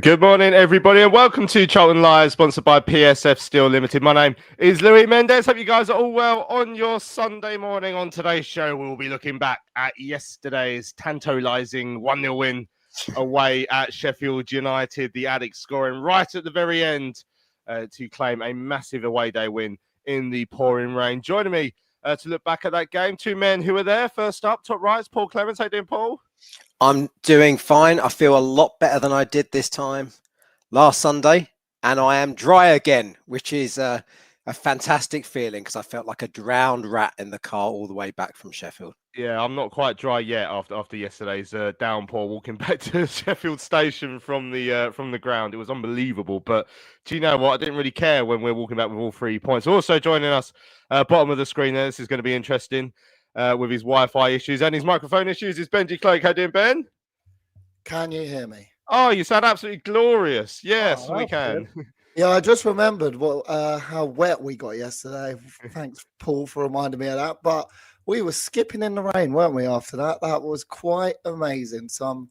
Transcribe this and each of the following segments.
Good morning, everybody, and welcome to Charlton Live, sponsored by PSF Steel Limited. My name is Louis Mendes. Hope you guys are all well on your Sunday morning. On today's show, we'll be looking back at yesterday's tantalising 1-0 win away at Sheffield United. The Addicts scoring right at the very end to claim a massive away day win in the pouring rain. Joining me to look back at that game, two men who were there. First up, top right, Paul Clements. How you doing, Paul? I'm doing fine. I feel a lot better than I did this time last Sunday, and I am dry again, which is a fantastic feeling because I felt like a drowned rat in the car all the way back from Sheffield. Yeah, I'm not quite dry yet after yesterday's downpour. Walking back to Sheffield Station from the ground, it was unbelievable. But do you know what? I didn't really care when we're walking back with all 3 points. Also joining us, bottom of the screen there. This is going to be interesting. With his Wi-Fi issues and his microphone issues, is Benji Cloak. How you doing, Ben? Can you hear me? Oh, you sound absolutely glorious. Yes, we can. Good. Yeah, I just remembered how wet we got yesterday. Thanks, Paul, for reminding me of that. But we were skipping in the rain, weren't we, after that? That was quite amazing. Some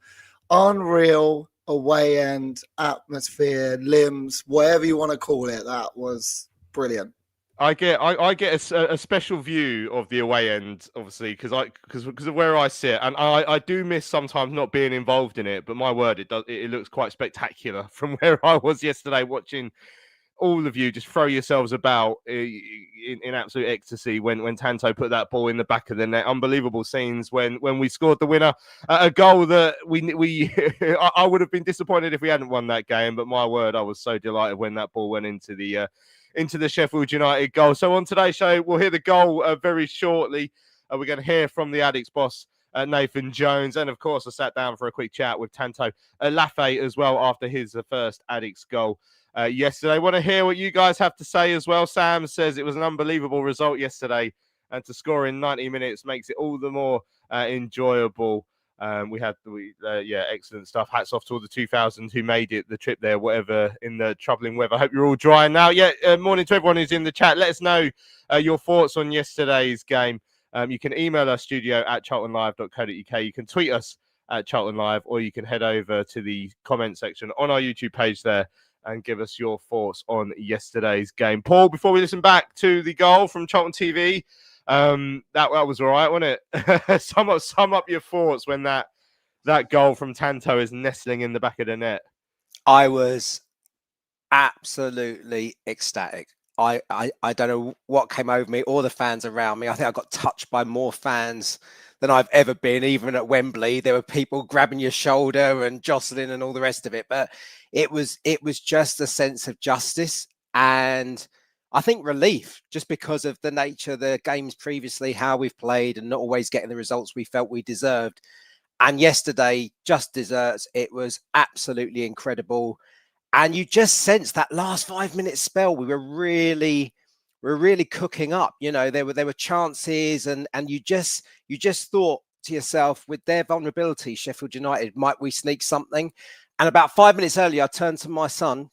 unreal away end atmosphere, limbs, whatever you want to call it. That was brilliant. I get a special view of the away end, obviously, because of where I sit, and I do miss sometimes not being involved in it. But my word, it looks quite spectacular from where I was yesterday, watching all of you just throw yourselves about in absolute ecstasy when Tanto put that ball in the back of the net. Unbelievable scenes when we scored the winner, a goal that I would have been disappointed if we hadn't won that game. But my word, I was so delighted when that ball went into the Sheffield United goal. So on today's show, we'll hear the goal very shortly. We're going to hear from the Addicts boss, Nathan Jones. And of course, I sat down for a quick chat with Tanto Olaofe as well after his first Addicts goal yesterday. I want to hear what you guys have to say as well. Sam says it was an unbelievable result yesterday, and to score in 90 minutes makes it all the more enjoyable. Excellent stuff. Hats off to all the 2,000 who made it the trip there, whatever in the troubling weather. I hope you're all dry now. Morning to everyone who's in the chat. Let us know your thoughts on yesterday's game. You can email us studio@charltonlive.co.uk. You can tweet us at Charlton Live, or you can head over to the comment section on our YouTube page there and give us your thoughts on yesterday's game. Paul, before we listen back to the goal from Charlton TV, that was all right, wasn't it? sum up your thoughts when that goal from Tanto is nestling in the back of the net. I was absolutely ecstatic. I don't know what came over me or the fans around me. I think I got touched by more fans than I've ever been. Even at Wembley, there were people grabbing your shoulder and jostling and all the rest of it. But it was just a sense of justice and I think relief, just because of the nature of the games previously, how we've played and not always getting the results we felt we deserved. And yesterday, just desserts. It was absolutely incredible. And you just sensed that last 5 minute spell, we were really cooking up. You know, there were chances and you just thought to yourself, with their vulnerability, Sheffield United, might we sneak something? And about 5 minutes earlier, I turned to my son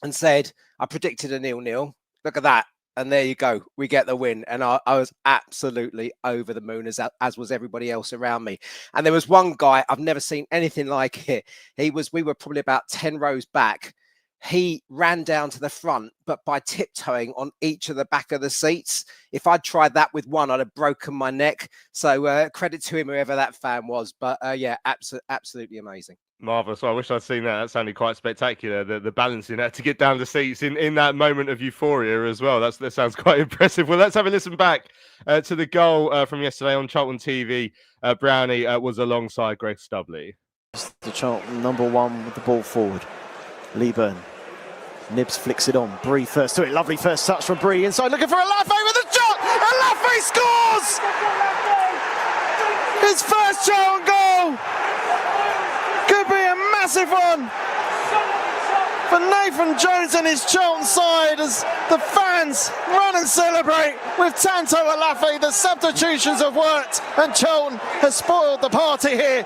and said, I predicted a 0-0. Look at that. And there you go. We get the win. And I was absolutely over the moon, as was everybody else around me. And there was one guy, I've never seen anything like it. We were probably about 10 rows back. He ran down to the front, but by tiptoeing on each of the back of the seats. If I'd tried that with one, I'd have broken my neck. So credit to him, whoever that fan was. But absolutely amazing. Marvellous. I wish I'd seen that. That sounded quite spectacular. The balancing that to get down the seats in that moment of euphoria as well. That sounds quite impressive. Well, let's have a listen back to the goal from yesterday on Charlton TV. Brownie was alongside Greg Stubley. The Charlton number one with the ball forward. Leeburn. Nibs flicks it on. Bree first to it. Lovely first touch from Bree. Inside looking for Olaofe with a shot. Olaofe scores! His first Charlton goal! Could be a massive one for Nathan Jones and his Charlton side as the fans run and celebrate with Tanto Olaofe. The substitutions have worked and Charlton has spoiled the party here.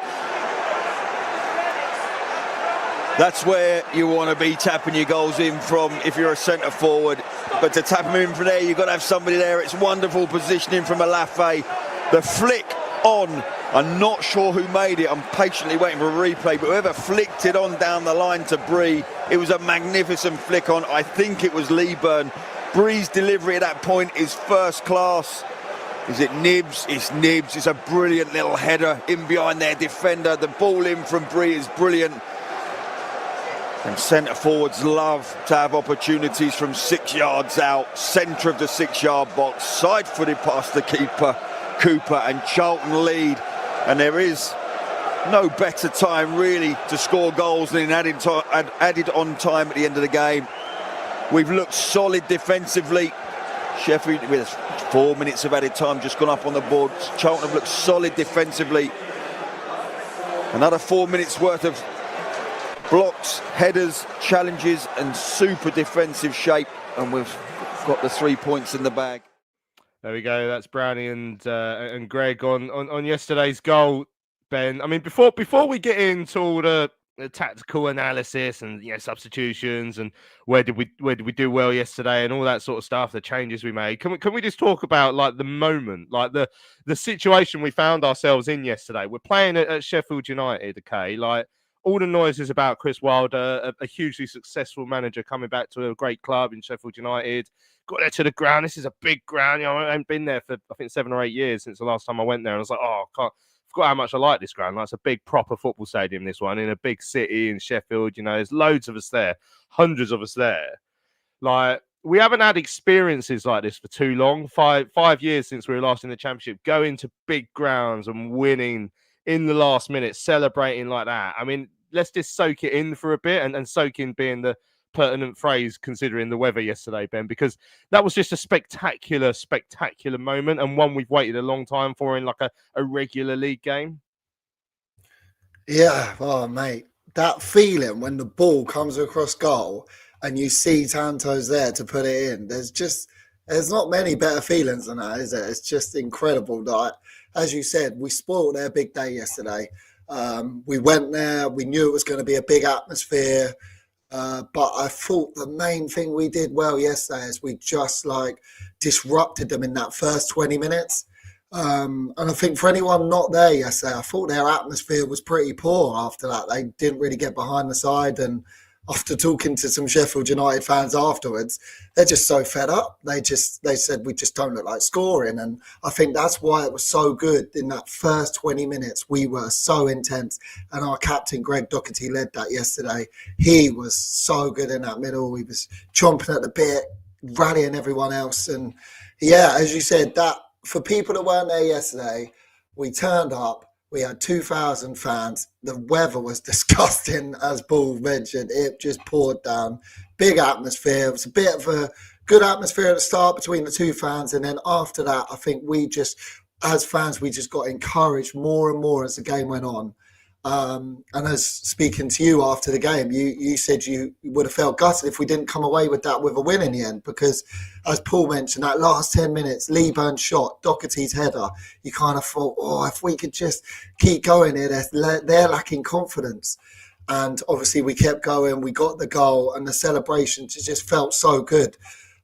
That's where you want to be tapping your goals in from if you're a centre forward. But to tap them in from there, you've got to have somebody there. It's wonderful positioning from Olaofe. The flick on I'm not sure who made it. I'm patiently waiting for a replay, but whoever flicked it on down the line to Bree, it was a magnificent flick on. I think it was Leeburn. Bree's delivery at that point is first class. Is it Nibs? It's Nibs. It's a brilliant little header in behind their defender. The ball in from Bree is brilliant. And centre forwards love to have opportunities from 6 yards out, centre of the 6-yard box, side-footed past the keeper, Cooper, and Charlton lead. And there is no better time really to score goals than in added on time at the end of the game. We've looked solid defensively. Sheffield, with 4 minutes of added time just gone up on the board. Charlton have looked solid defensively. Another 4 minutes worth of blocks, headers, challenges, and super defensive shape, and we've got the 3 points in the bag. There we go. That's Brownie and Greg on yesterday's goal, Ben. I mean, before we get into all the tactical analysis and substitutions and where did we do well yesterday and all that sort of stuff, the changes we made, can we just talk about like the moment, like the situation we found ourselves in yesterday? We're playing at Sheffield United, okay? Like all the noises about Chris Wilder, a hugely successful manager coming back to a great club in Sheffield United. Got there to the ground. This is a big ground. I haven't been there for I think 7 or 8 years since the last time I went there. And I was like, I forgot how much I like this ground. Like, it's a big proper football stadium, this one, in a big city in Sheffield. There's loads of us there, hundreds of us there. Like, we haven't had experiences like this for too long. Five years since we were last in the Championship, going to big grounds and winning in the last minute, celebrating like that. I mean, let's just soak it in for a bit, and soak in being the pertinent phrase considering the weather yesterday, Ben, because that was just a spectacular moment, and one we've waited a long time for in like a regular league game. Yeah, oh mate, that feeling when the ball comes across goal and you see Tanto's there to put it in, there's not many better feelings than that, is there? It's just incredible. Like, as you said, we spoiled their big day yesterday. We went there, we knew it was going to be a big atmosphere. But I thought the main thing we did well yesterday is we just disrupted them in that first 20 minutes. And I think for anyone not there yesterday, I thought their atmosphere was pretty poor after that. They didn't really get behind the side. And after talking to some Sheffield United fans afterwards, they're just so fed up. They said, we just don't look like scoring. And I think that's why it was so good in that first 20 minutes. We were so intense. And our captain, Greg Doherty, led that yesterday. He was so good in that middle. He was chomping at the bit, rallying everyone else. And yeah, as you said, that for people that weren't there yesterday, we turned up. We had 2,000 fans. The weather was disgusting, as Paul mentioned. It just poured down. Big atmosphere. It was a bit of a good atmosphere at the start between the two fans. And then after that, I think as fans, we just got encouraged more and more as the game went on. And as speaking to you after the game, you said you would have felt gutted if we didn't come away with that with a win in the end, because as Paul mentioned, that last 10 minutes, Leeburn's shot, Doherty's header, you kind of thought, if we could just keep going here, they're lacking confidence. And obviously we kept going, we got the goal, and the celebrations just felt so good.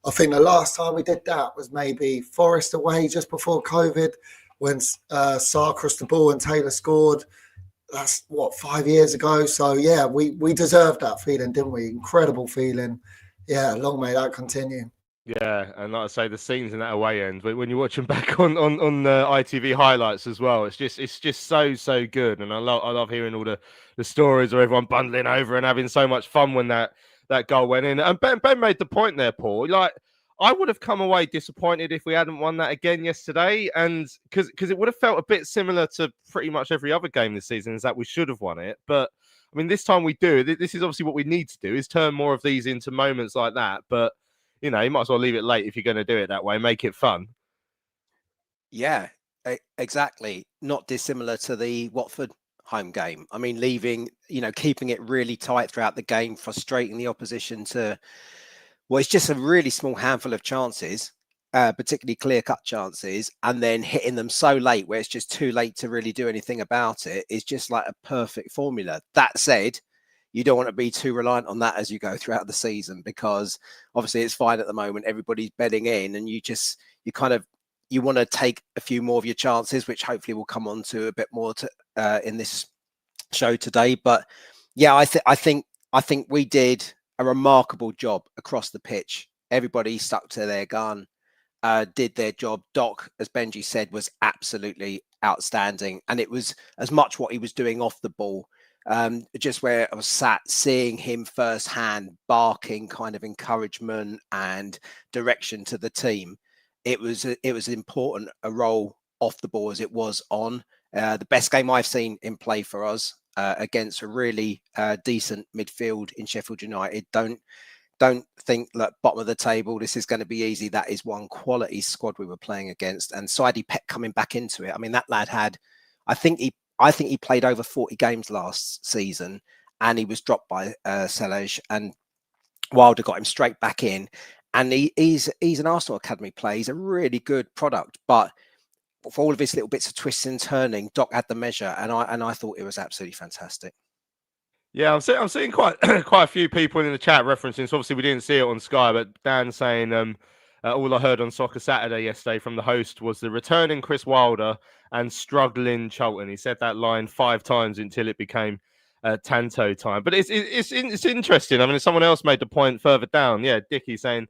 I think the last time we did that was maybe Forest away just before COVID, when Sarr crossed the ball and Taylor scored. That's 5 years ago. So yeah, we deserved that feeling, didn't we? Incredible feeling. Yeah, long may that continue. Yeah, and like I say, the scenes in that away end, when you watch them back on the ITV highlights as well, it's just so good. And I love hearing all the stories of everyone bundling over and having so much fun when that goal went in. And Ben made the point there, Paul. Like, I would have come away disappointed if we hadn't won that again yesterday, and because it would have felt a bit similar to pretty much every other game this season, is that we should have won it. But I mean, this time we do. This is obviously what we need to do, is turn more of these into moments like that. But you might as well leave it late if you're going to do it that way. Make it fun. Yeah, exactly. Not dissimilar to the Watford home game. I mean, keeping it really tight throughout the game, frustrating the opposition to. Well, it's just a really small handful of chances, particularly clear-cut chances, and then hitting them so late where it's just too late to really do anything about it is just like a perfect formula. That said, you don't want to be too reliant on that as you go throughout the season, because obviously it's fine at the moment. Everybody's bedding in, and you you want to take a few more of your chances, which hopefully we'll come on to a bit more in this show today. But yeah, I think we did a remarkable job across the pitch. Everybody stuck to their gun, did their job. Doc, as Benji said, was absolutely outstanding, and it was as much what he was doing off the ball. Just where I was sat, seeing him firsthand, barking kind of encouragement and direction to the team. It was important a role off the ball as it was on. The best game I've seen in play for us against a really decent midfield in Sheffield United. Don't think that bottom of the table, this is going to be easy. That is one quality squad we were playing against, and Saidi Peck coming back into it. I mean, that lad had, I think he played over 40 games last season, and he was dropped by Selej, and Wilder got him straight back in. And he's an Arsenal Academy player. He's a really good product, but for all of his little bits of twists and turning, Doc had the measure, and I thought it was absolutely fantastic. Yeah, I'm seeing quite a few people in the chat referencing. So obviously we didn't see it on Sky, but Dan saying all I heard on Soccer Saturday yesterday from the host was the returning Chris Wilder and struggling Charlton. He said that line 5 times until it became Tanto time. But it's interesting. I mean, someone else made the point further down. Yeah, Dickie saying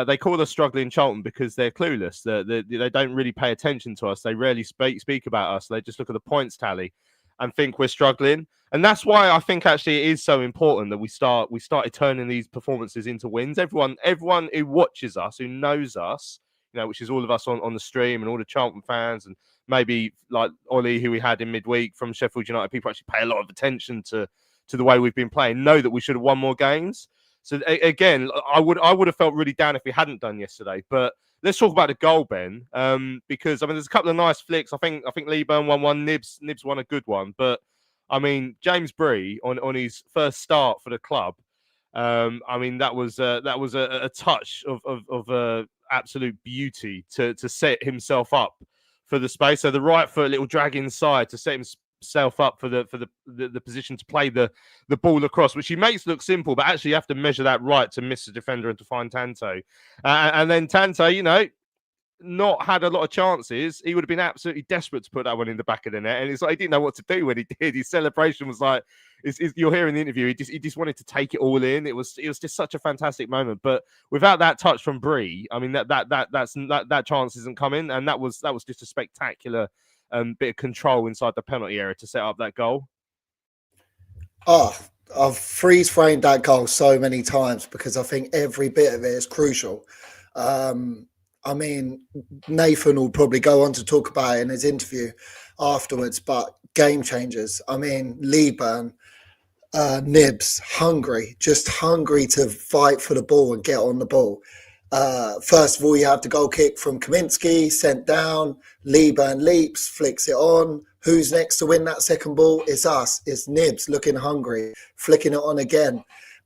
they call us struggling Charlton because they're clueless. They don't really pay attention to us. They rarely speak about us. They just look at the points tally and think we're struggling. And that's why I think actually it is so important that we started turning these performances into wins. Everyone who watches us, who knows us, you know, which is all of us on the stream and all the Charlton fans, and maybe like Ollie, who we had in midweek from Sheffield United, people actually pay a lot of attention to the way we've been playing, know that we should have won more games. So again, I would have felt really down if we hadn't done yesterday. But let's talk about the goal, Ben, because I mean, there's a couple of nice flicks. I think Leeburn won one, Nibs won a good one, but I mean, James Bree on his first start for the club. I mean, that was a touch of absolute beauty to set himself up for the space. So the right foot, little drag inside to set himself up for the position to play the ball across, which he makes look simple, but actually you have to measure that right to miss the defender and to find Tanto. And then Tanto, you know, not had a lot of chances. He would have been absolutely desperate to put that one in the back of the net, and it's like he didn't know what to do when he did. His celebration was like, you'll hear in the interview, he just wanted to take it all in. It was just such a fantastic moment. But without that touch from Bree, I mean that chance isn't coming, and that was just a spectacular bit of control inside the penalty area to set up that goal. Oh, I've freeze framed that goal so many times because I think every bit of it is crucial. I mean, Nathan will probably go on to talk about it in his interview afterwards, but game changers. I mean, Leeburn, Nibs, just hungry to fight for the ball and get on the ball. First of all, you have the goal kick from Kaminsky, sent down. Leeburn leaps, flicks it on. Who's next to win that second ball? It's us. It's Nibs looking hungry, flicking it on again.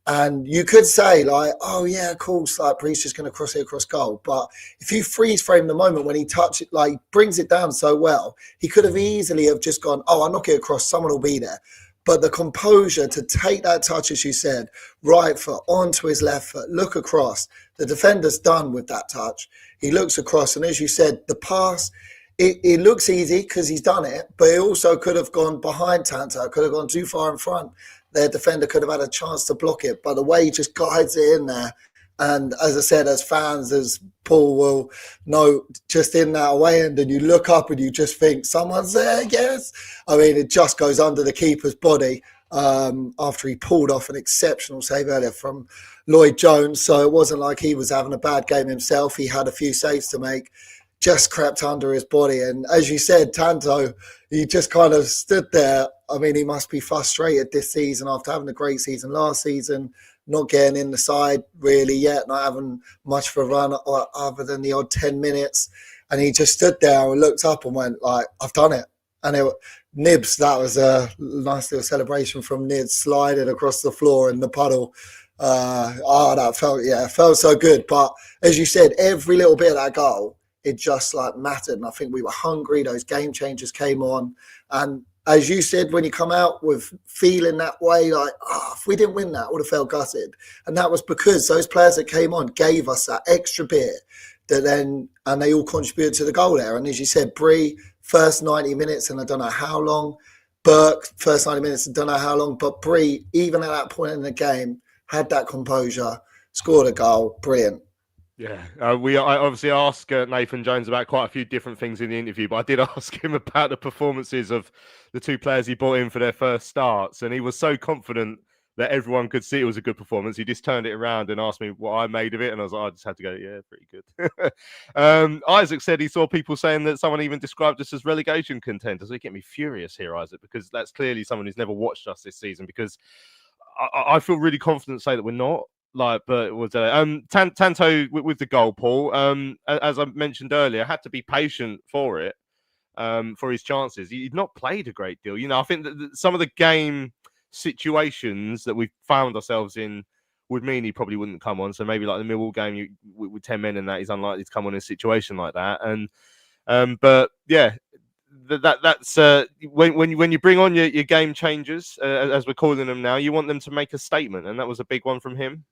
And you could say like, oh yeah, of course, like Bree's just going to cross it across goal. But if you freeze frame the moment when he touches it, like brings it down so well, he could have easily have just gone, oh, I'll knock it across, someone will be there. But the composure to take that touch, as you said, right foot onto his left foot, look across. The defender's done with that touch. He looks across, and as you said, the pass, it looks easy because he's done it, but it also could have gone behind Tanto, could have gone too far in front. Their defender could have had a chance to block it, but the way he just guides it in there. And as I said, as fans, as Paul will know, just in that away end, and you look up and you just think, someone's there, yes. I mean, it just goes under the keeper's body after he pulled off an exceptional save earlier from Lloyd Jones. So it wasn't like he was having a bad game himself. He had a few saves to make, just crept under his body. And as you said, Tanto, he just kind of stood there. I mean, he must be frustrated this season after having a great season last season, not getting in the side really yet, not having much of a run other than the odd 10 minutes. And he just stood there and looked up and went like, I've done it. And Nibs, that was a nice little celebration from Nibs, sliding across the floor in the puddle. That felt so good. But as you said, every little bit of that goal, it just like mattered. And I think we were hungry. Those game changers came on. And as you said, when you come out with feeling that way, like, if we didn't win that, I would have felt gutted. And that was because those players that came on gave us that extra bit and they all contributed to the goal there. And as you said, Bree, first 90 minutes, and I don't know how long. Burke, first 90 minutes, and don't know how long. But Bree, even at that point in the game, had that composure, scored a goal. Brilliant. Yeah, I obviously asked Nathan Jones about quite a few different things in the interview, but I did ask him about the performances of the two players he brought in for their first starts, and he was so confident that everyone could see it was a good performance. He just turned it around and asked me what I made of it, and I was like, I just had to go, yeah, pretty good. Isaac said he saw people saying that someone even described us as relegation contenders. So you get me furious here, Isaac, because that's clearly someone who's never watched us this season, because I feel really confident to say that we're not. But was Tanto with the goal, Paul? As I mentioned earlier, had to be patient for it, for his chances. He'd not played a great deal. I think that some of the game situations that we've found ourselves in would mean he probably wouldn't come on. So maybe like the Millwall game with 10 men and that, he's unlikely to come on in a situation like that. And but yeah. That's when you bring on your game changers, as we're calling them now, you want them to make a statement, and that was a big one from him.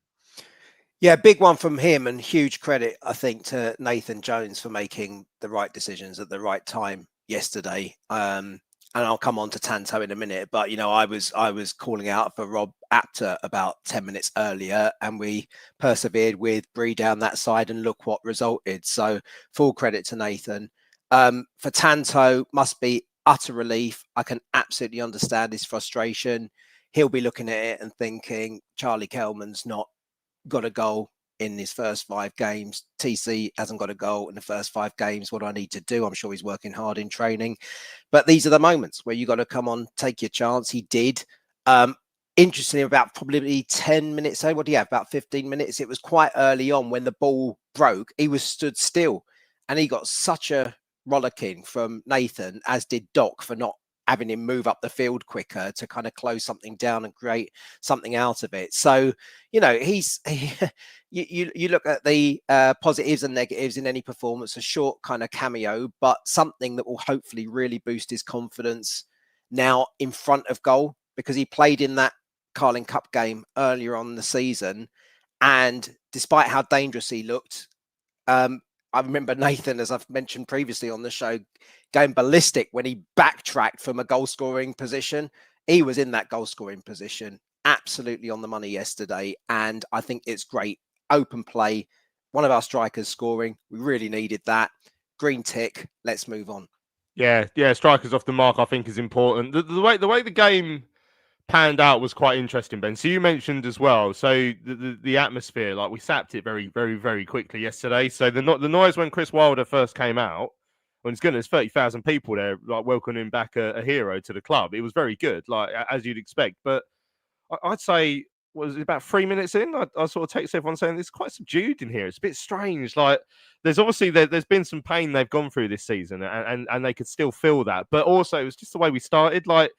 Yeah, big one from him, and huge credit, I think, to Nathan Jones for making the right decisions at the right time yesterday. And I'll come on to Tanto in a minute, but I was calling out for Rob Apter about 10 minutes earlier, and we persevered with Bree down that side, and look what resulted. So full credit to Nathan. For Tanto, must be utter relief. I can absolutely understand his frustration. He'll be looking at it and thinking, Charlie Kelman's not got a goal in his first 5 games. TC hasn't got a goal in the first 5 games. What do I need to do? I'm sure he's working hard in training. But these are the moments where you got to come on, take your chance. He did. Interestingly, about probably 10 minutes, what do you have? About 15 minutes. It was quite early on when the ball broke. He was stood still, and he got such a rollicking from Nathan, as did Doc, for not having him move up the field quicker to kind of close something down and create something out of it. So, you look at the positives and negatives in any performance, a short kind of cameo, but something that will hopefully really boost his confidence now in front of goal, because he played in that Carling Cup game earlier on in the season. And despite how dangerous he looked, I remember Nathan, as I've mentioned previously on the show, going ballistic when he backtracked from a goal-scoring position. He was in that goal-scoring position, absolutely on the money yesterday, and I think it's great. Open play, one of our strikers scoring. We really needed that. Green tick, let's move on. Yeah, strikers off the mark, I think, is important. The way the game panned out was quite interesting, Ben. So you mentioned as well, so the atmosphere, like, we sapped it very, very, very quickly yesterday. So the noise when Chris Wilder first came out, when it's good, there's 30,000 people there, like, welcoming back a hero to the club. It was very good, like, as you'd expect. But I'd say, was it about 3 minutes in? I sort of text everyone saying it's quite subdued in here. It's a bit strange. Like, there's obviously there's been some pain they've gone through this season, and they could still feel that. But also, it was just the way we started. Like,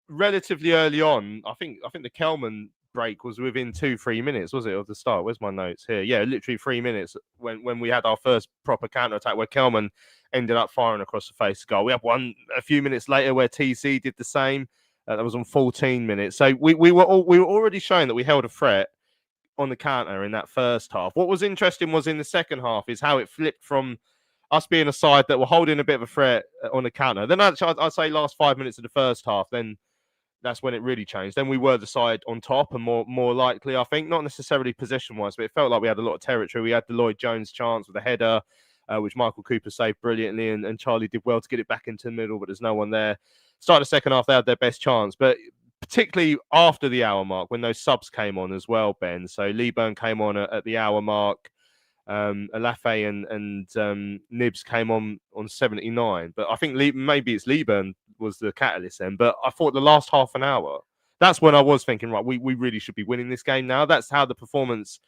relatively early on, I think the Kelman break was within 2-3 minutes, was it, of the start? Where's my notes here? Yeah, literally 3 minutes when we had our first proper counter attack, where Kelman ended up firing across the face of goal. We had one a few minutes later where TC did the same. That was on 14 minutes. So we were already showing that we held a threat on the counter in that first half. What was interesting was in the second half is how it flipped from us being a side that were holding a bit of a threat on the counter. Then I'd say last 5 minutes of the first half, then that's when it really changed. Then we were the side on top and more likely, I think, not necessarily possession-wise, but it felt like we had a lot of territory. We had the Lloyd Jones chance with a header, which Michael Cooper saved brilliantly, and Charlie did well to get it back into the middle, but there's no one there. Start the second half, they had their best chance, but particularly after the hour mark, when those subs came on as well, Ben. So Leeburn came on at the hour mark. Olaofe and Nibs came on 79, but I think maybe it's Leeburn was the catalyst then. But I thought the last half an hour, that's when I was thinking, right, we really should be winning this game now. That's how the performance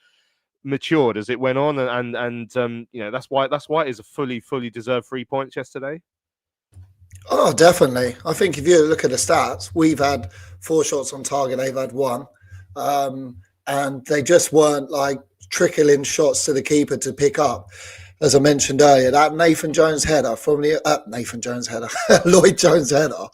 matured as it went on, and that's why it is a fully deserved 3 points yesterday. Oh, definitely. I think if you look at the stats, we've had 4 shots on target, they've had 1, and they just weren't like trickling shots to the keeper to pick up. As I mentioned earlier, that Lloyd Jones header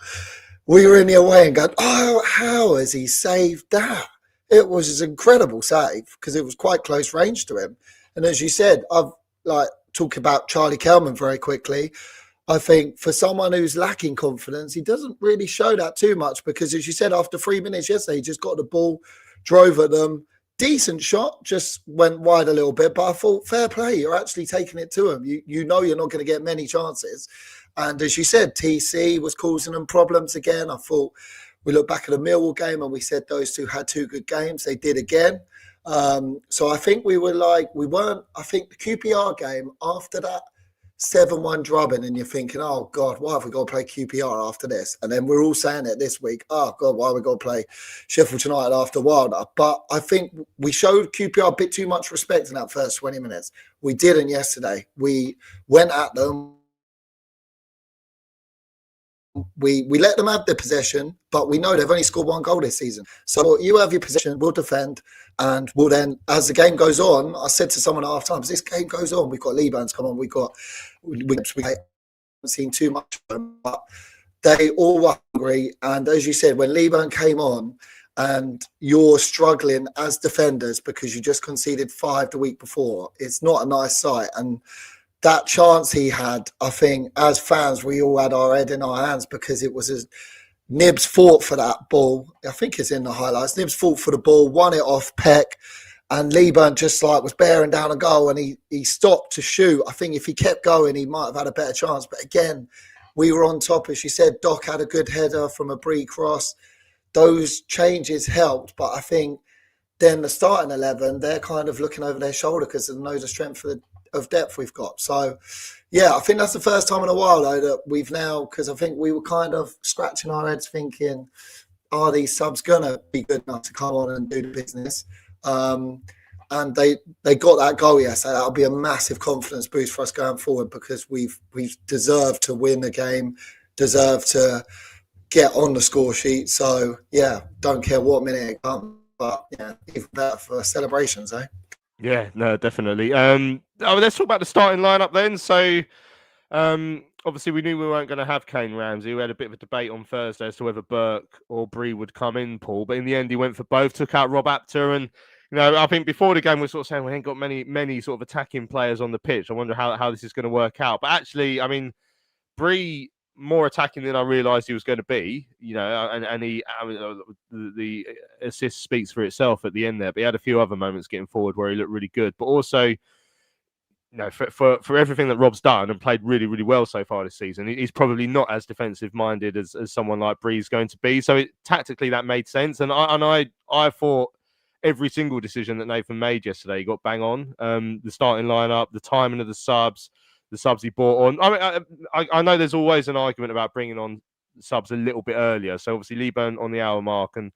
we were in the away and going, oh, how has he saved that? It was an incredible save because it was quite close range to him. And as you said, I've like talk about Charlie Kelman very quickly. I think for someone who's lacking confidence, he doesn't really show that too much because, as you said, after 3 minutes yesterday, he just got the ball, drove at them. Decent shot, just went wide a little bit. But I thought, fair play, you're actually taking it to him. You know you're not going to get many chances. And as you said, TC was causing them problems again. I thought we looked back at the Millwall game and we said those two had 2 good games. They did again. So I think we weren't, I think the QPR game after that 7-1 drubbing, and you're thinking, oh God, why have we got to play QPR after this? And then we're all saying it this week, oh God, why have we got to play Sheffield United after Wilder? But I think we showed QPR a bit too much respect in that first 20 minutes. We didn't yesterday. We went at them. We let them have their possession, but we know they've only scored 1 goal this season. So you have your possession, we'll defend, and we'll then, as the game goes on, I said to someone at half time, as this game goes on, we've got Liban's come on, we haven't seen too much of them, but they all were hungry. And as you said, when Liban came on and you're struggling as defenders because you just conceded 5 the week before, it's not a nice sight. And that chance he had, I think, as fans, we all had our head in our hands because it was as Nibs fought for that ball. I think it's in the highlights. Nibs fought for the ball, won it off Peck, and Liban just like was bearing down a goal and he stopped to shoot. I think if he kept going, he might have had a better chance. But again, we were on top. As you said, Doc had a good header from a Bree cross. Those changes helped, but I think then the starting 11, they're kind of looking over their shoulder because they know the strength of depth we've got. So, yeah, I think that's the first time in a while, though, that we've now, because I think we were kind of scratching our heads thinking, are these subs going to be good enough to come on and do the business? And they got that goal, yes. So that'll be a massive confidence boost for us going forward because we've deserved to win the game, deserved to get on the score sheet. So, yeah, don't care what minute it comes, but, yeah, even better for celebrations, eh? Yeah, no, definitely. Let's talk about the starting lineup then. So, obviously, we knew we weren't going to have Kane Ramsey. We had a bit of a debate on Thursday as to whether Burke or Bree would come in, Paul. But in the end, he went for both, took out Rob Apter. And, you know, I think before the game, we were sort of saying we ain't got many sort of attacking players on the pitch. I wonder how this is going to work out. But actually, I mean, Bree more attacking than I realised he was going to be, you know, and he, I mean, the assist speaks for itself at the end there, but he had a few other moments getting forward where he looked really good, but also, you know, for everything that Rob's done and played really, really well so far this season, he's probably not as defensive minded as someone like Bree's going to be. So tactically that made sense, and I thought every single decision that Nathan made yesterday, he got bang on. The starting lineup, the timing of the subs he brought on. I mean, I know there's always an argument about bringing on subs a little bit earlier. So obviously Liban on the hour mark and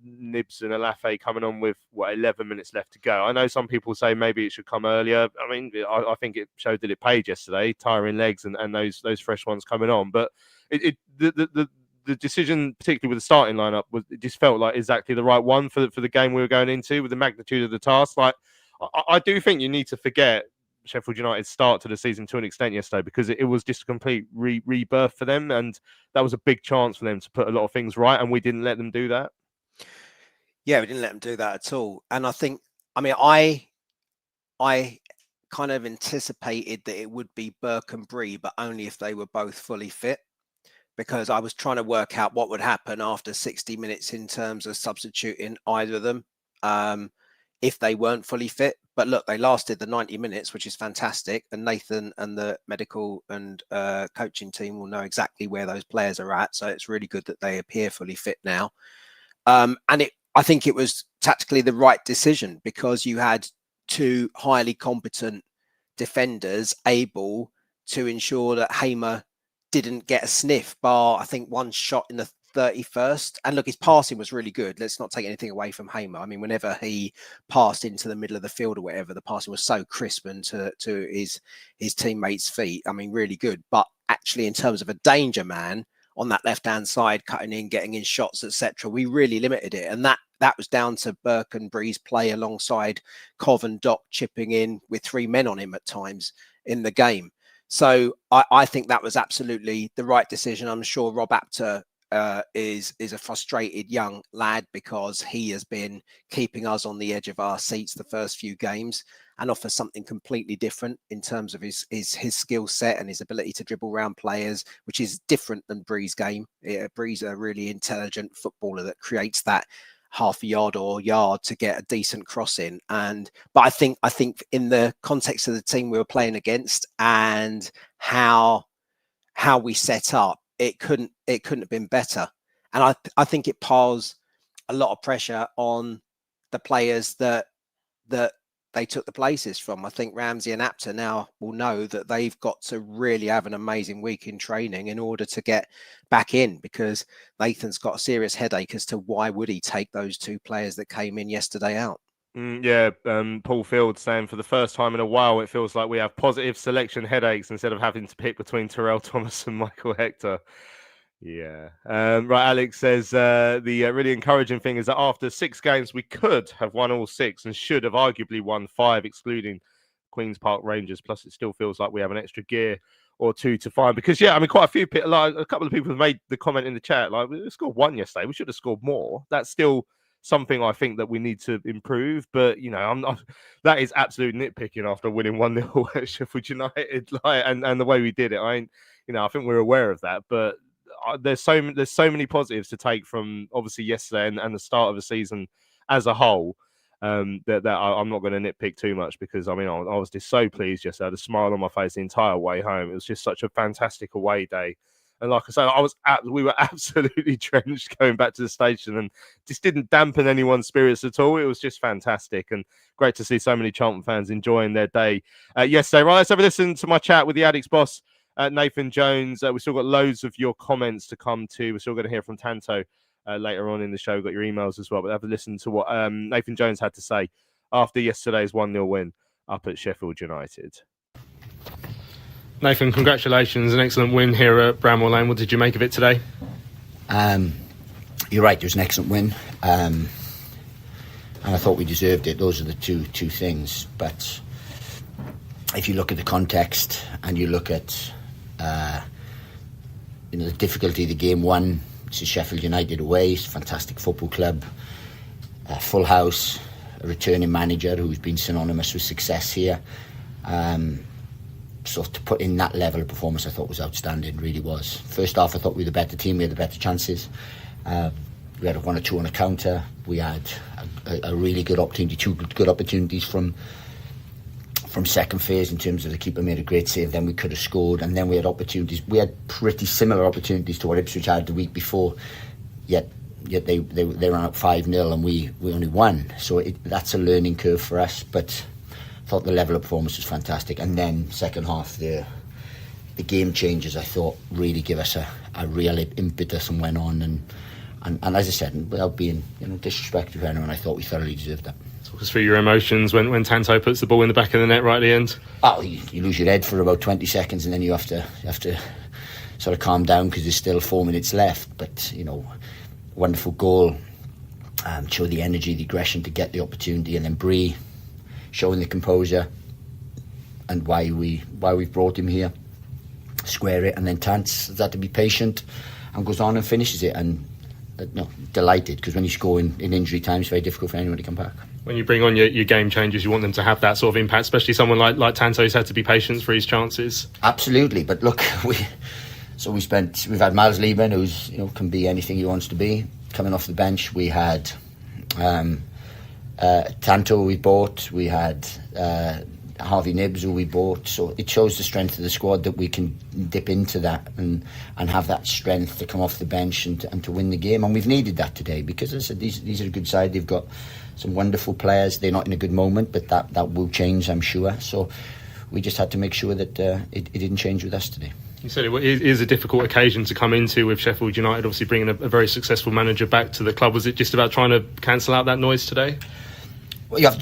Nibs and Olaofe coming on with 11 minutes left to go. I know some people say maybe it should come earlier. I mean, I think it showed that it paid yesterday, tiring legs and those fresh ones coming on. But the decision, particularly with the starting lineup, it just felt like exactly the right one for the game we were going into with the magnitude of the task. Like I do think you need to forget Sheffield United's start to the season to an extent yesterday because it was just a complete rebirth for them, and that was a big chance for them to put a lot of things right, and we didn't let them do that. Yeah, we didn't let them do that at all. And I think, I mean, I kind of anticipated that it would be Burke and Bree, but only if they were both fully fit, because I was trying to work out what would happen after 60 minutes in terms of substituting either of them if they weren't fully fit. But look, they lasted the 90 minutes, which is fantastic. And Nathan and the medical and coaching team will know exactly where those players are at. So it's really good that they appear fully fit now. I think it was tactically the right decision because you had 2 highly competent defenders able to ensure that Hamer didn't get a sniff, bar I think one shot in the 31st. And look, his passing was really good. Let's not take anything away from Hamer. I mean, whenever he passed into the middle of the field or whatever, the passing was so crisp and to his teammates' feet. I mean, really good. But actually, in terms of a danger man on that left-hand side, cutting in, getting in shots, etc., we really limited it. And that was down to Burke and Bree's play alongside Cov and Doc chipping in with 3 men on him at times in the game. So I think that was absolutely the right decision. I'm sure Rob Apter is a frustrated young lad because he has been keeping us on the edge of our seats the first few games, and offers something completely different in terms of his skill set and his ability to dribble around players, which is different than Bree's game. Bree's a really intelligent footballer that creates that half a yard or yard to get a decent cross in. But I think in the context of the team we were playing against and how we set up, it couldn't have been better. And I think it piles a lot of pressure on the players that they took the places from. I think Ramsey and Apter now will know that they've got to really have an amazing week in training in order to get back in, because Nathan's got a serious headache as to why would he take those two players that came in yesterday out. Paul Field saying for the first time in a while, it feels like we have positive selection headaches instead of having to pick between Terrell Thomas and Michael Hector. Yeah. Right, Alex says the really encouraging thing is that after 6 games, we could have won all 6 and should have arguably won 5, excluding Queen's Park Rangers. Plus, it still feels like we have an extra gear or 2 to find. Because, quite a few people, like a couple of people have made the comment in the chat, like, we scored 1 yesterday. We should have scored more. That's still something I think that we need to improve. But, that is absolute nitpicking after winning 1-0 at Sheffield United. And the way we did it, I think we're aware of that. But there's so many positives to take from obviously yesterday and the start of the season as a whole, that I'm not going to nitpick too much, because I was just so pleased yesterday. I had a smile on my face the entire way home. It was just such a fantastic away day, and like I said, we were absolutely drenched going back to the station, and just didn't dampen anyone's spirits at all. It was just fantastic and great to see so many Charlton fans enjoying their day yesterday. Right, let's have a listen to my chat with the Addicts boss, Nathan Jones. We've still got loads of your comments to come to. We're still going to hear from Tanto later on in the show. We've got your emails as well. But have a listen to what Nathan Jones had to say after yesterday's 1-0 win up at Sheffield United. Nathan, congratulations. An excellent win here at Bramall Lane. What did you make of it today? You're right, there's an excellent win. And I thought we deserved it. Those are the two things. But if you look at the context and you look at the difficulty of the game, one, it's Sheffield United away. It's a fantastic football club, full house, a returning manager who's been synonymous with success here. So to put in that level of performance, I thought was outstanding. Really was. First half, I thought we were the better team. We had the better chances. We had 1 or 2 on a counter. We had a really good opportunity, 2 good opportunities from second phase in terms of the keeper made a great save. Then we could have scored, and then we had opportunities. We had pretty similar opportunities to what Ipswich had the week before, yet they ran up 5-0 and we only won. So that's a learning curve for us. But I thought the level of performance was fantastic. And then second half, the game changes, I thought, really give us a real impetus and went on. And as I said, without being disrespectful to anyone, I thought we thoroughly deserved that. Talk us through your emotions when Tanto puts the ball in the back of the net right at the end. Oh, you lose your head for about 20 seconds, and then you have to sort of calm down because there's still 4 minutes left. But wonderful goal, show the energy, the aggression to get the opportunity, and then Bree showing the composure and why we've brought him here, square it, and then Tance has had to be patient and goes on and finishes it. And delighted, because when you score in injury time, it's very difficult for anyone to come back. When you bring on your game changers, you want them to have that sort of impact, especially someone like Tanto who's had to be patient for his chances. Absolutely, but look, we've had Miles Lieben, who's can be anything he wants to be, coming off the bench. We had Tanto we bought, we had Harvey Nibbs who we bought, so it shows the strength of the squad that we can dip into that and have that strength to come off the bench and to win the game. And we've needed that today, because as I said, these are a good side. They've got some wonderful players. They're not in a good moment, but that will change, I'm sure. So we just had to make sure that it didn't change with us today. You said it is a difficult occasion to come into with Sheffield United, obviously bringing a very successful manager back to the club. Was it just about trying to cancel out that noise today? Well,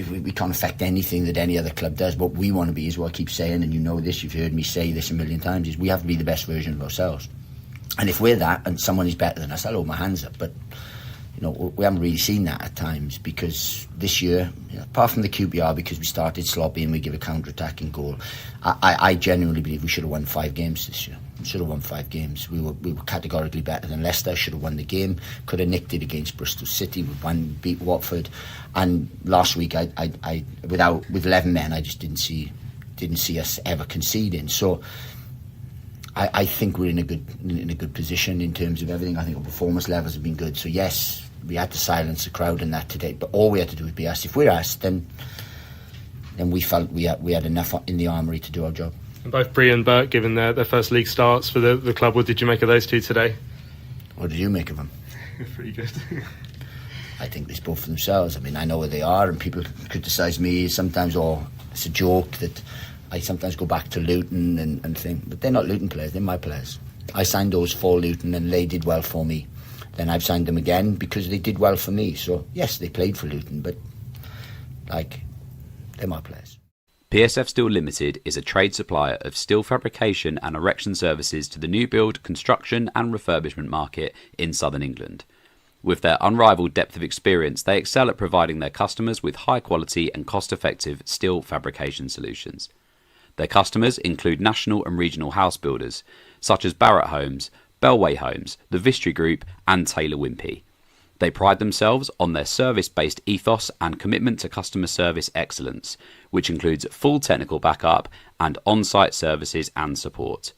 we can't affect anything that any other club does. What we want to be is what I keep saying, and you've heard me say this a million times, is we have to be the best version of ourselves. And if we're that and someone is better than us, I'll hold my hands up. But we haven't really seen that at times, because this year, apart from the QPR, because we started sloppy and we give a counter-attacking goal, I genuinely believe we should have won 5 games this year. Should have won 5 games. We were categorically better than Leicester. Should have won the game. Could have nicked it against Bristol City. We beat Watford. And last week, with 11 men, I just didn't see us ever conceding. So I think we're in a good position in terms of everything. I think our performance levels have been good. So yes, we had to silence the crowd in that today. But all we had to do was be asked. If we're asked, then we felt we had enough in the armoury to do our job. Both Bree and Bert given their first league starts for the club. What did you make of those two today? What did you make of them? Pretty good. I think they spoke for themselves. I mean, I know where they are, and people criticise me sometimes, or it's a joke that I sometimes go back to Luton and think, but they're not Luton players, they're my players. I signed those for Luton and they did well for me. Then I've signed them again because they did well for me. So, yes, they played for Luton, but, they're my players. PSF Steel Limited is a trade supplier of steel fabrication and erection services to the new build, construction and refurbishment market in southern England. With their unrivaled depth of experience, they excel at providing their customers with high quality and cost-effective steel fabrication solutions. Their customers include national and regional house builders, such as Barratt Homes, Bellway Homes, the Vistry Group and Taylor Wimpey. They pride themselves on their service-based ethos and commitment to customer service excellence, which includes full technical backup and on-site services and support.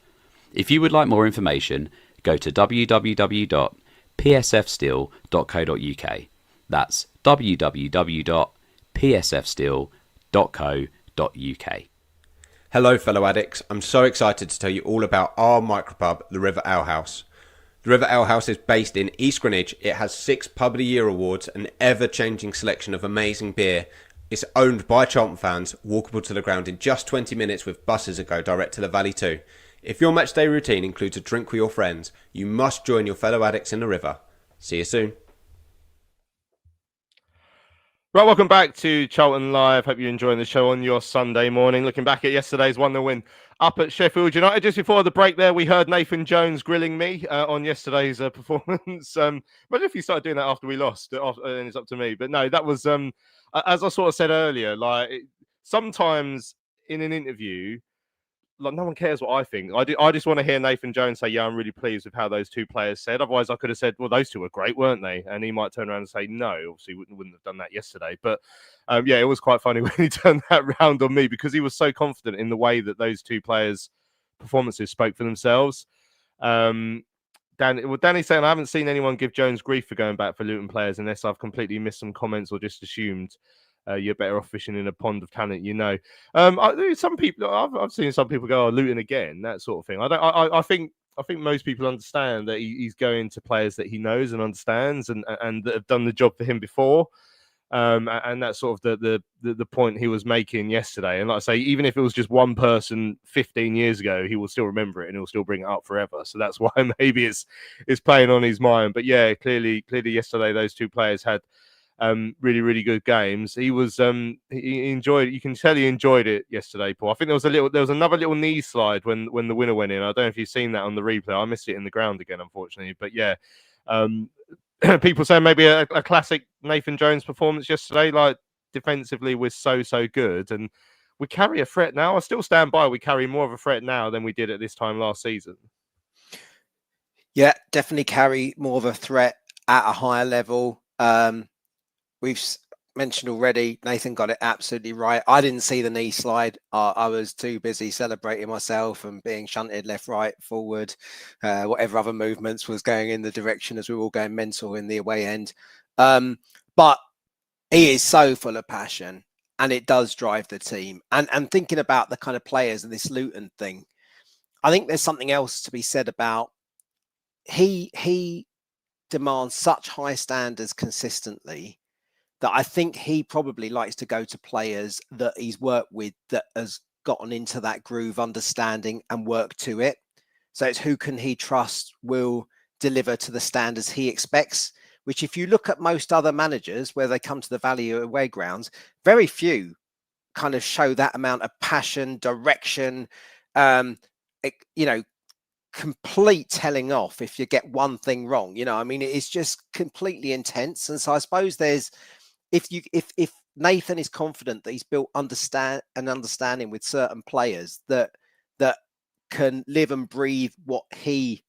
If you would like more information, go to www.psfsteel.co.uk. That's www.psfsteel.co.uk. Hello fellow addicts, I'm so excited to tell you all about our micropub, the River Ale House. The River Ale House is based in East Greenwich. It has 6 Pub of the Year awards, an ever-changing selection of amazing beer. It's owned by Charlton fans, walkable to the ground in just 20 minutes with buses that go direct to the Valley too. If your matchday routine includes a drink with your friends, you must join your fellow addicts in the River. See you soon. Right, welcome back to Charlton Live. Hope you're enjoying the show on your Sunday morning. Looking back at yesterday's 1-0 win up at Sheffield United. Just before the break there, we heard Nathan Jones grilling me on yesterday's performance. Imagine if he started doing that after we lost, and it's up to me. But no, that was, as I sort of said earlier, sometimes in an interview, no one cares what I think. I just want to hear Nathan Jones say, yeah, I'm really pleased with how those two players said. Otherwise, I could have said, well, those two were great, weren't they? And he might turn around and say, no, obviously wouldn't have done that yesterday. But it was quite funny when he turned that round on me because he was so confident in the way that those two players' performances spoke for themselves. Danny's saying, I haven't seen anyone give Jones grief for going back for Luton players unless I've completely missed some comments or just assumed you're better off fishing in a pond of talent, Some people, I've seen some people go, Luton again, that sort of thing. I think most people understand that he's going to players that he knows and understands and that have done the job for him before. And that's sort of the point he was making yesterday. And like I say, even if it was just one person 15 years ago, he will still remember it and he'll still bring it up forever. So that's why maybe it's playing on his mind. But yeah, clearly yesterday those two players had really, really good games. He was he enjoyed it. You can tell he enjoyed it yesterday, Paul. I think there was another little knee slide when the winner went in. I don't know if you've seen that on the replay. I missed it in the ground again, unfortunately. But yeah, people say maybe a classic Nathan Jones performance yesterday. Like defensively, we're so good, and we carry a threat now. I still stand by. We carry more of a threat now than we did at this time last season. Yeah, definitely carry more of a threat at a higher level. We've mentioned already, Nathan got it absolutely right. I didn't see the knee slide. I was too busy celebrating myself and being shunted left, right, forward, whatever other movements was going in the direction as we were all going mental in the away end. But he is so full of passion and it does drive the team. And thinking about the kind of players and this Luton thing, I think there's something else to be said about he demands such high standards consistently that I think he probably likes to go to players that he's worked with that has gotten into that groove, understanding and work to it. So it's who can he trust will deliver to the standards he expects, which if you look at most other managers where they come to the Valley away grounds, very few kind of show that amount of passion, direction, complete telling off if you get one thing wrong. It's just completely intense. And so I suppose there's, if Nathan is confident that he's built understanding with certain players that can live and breathe what he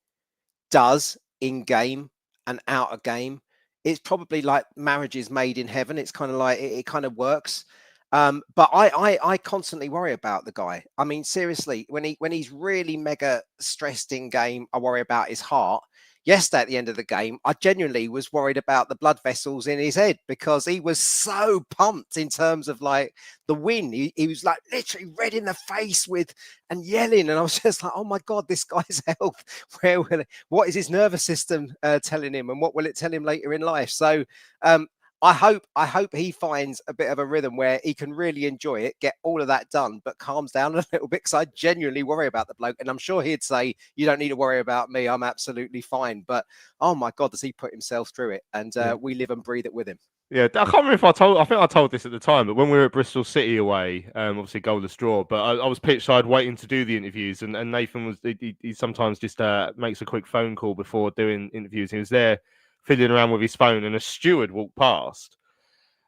does in game and out of game, it's probably like marriages made in heaven. It's kind of like it kind of works. But I constantly worry about the guy. I mean, seriously, when he's really mega stressed in game, I worry about his heart. Yesterday at the end of the game, I genuinely was worried about the blood vessels in his head because he was so pumped in terms of like the win. He was like literally red in the face and yelling. And I was just like, oh my God, this guy's health. What is his nervous system telling him, and what will it tell him later in life? So I hope he finds a bit of a rhythm where he can really enjoy it, get all of that done, but calms down a little bit, because I genuinely worry about the bloke. And I'm sure he'd say, you don't need to worry about me. I'm absolutely fine. But oh my God, does he put himself through it? And we live and breathe it with him. Yeah, I can't remember if I think I told this at the time, but when we were at Bristol City away, obviously goalless draw, but I was pitch side waiting to do the interviews, and Nathan was, he sometimes just makes a quick phone call before doing interviews. He was there fiddling around with his phone, and a steward walked past,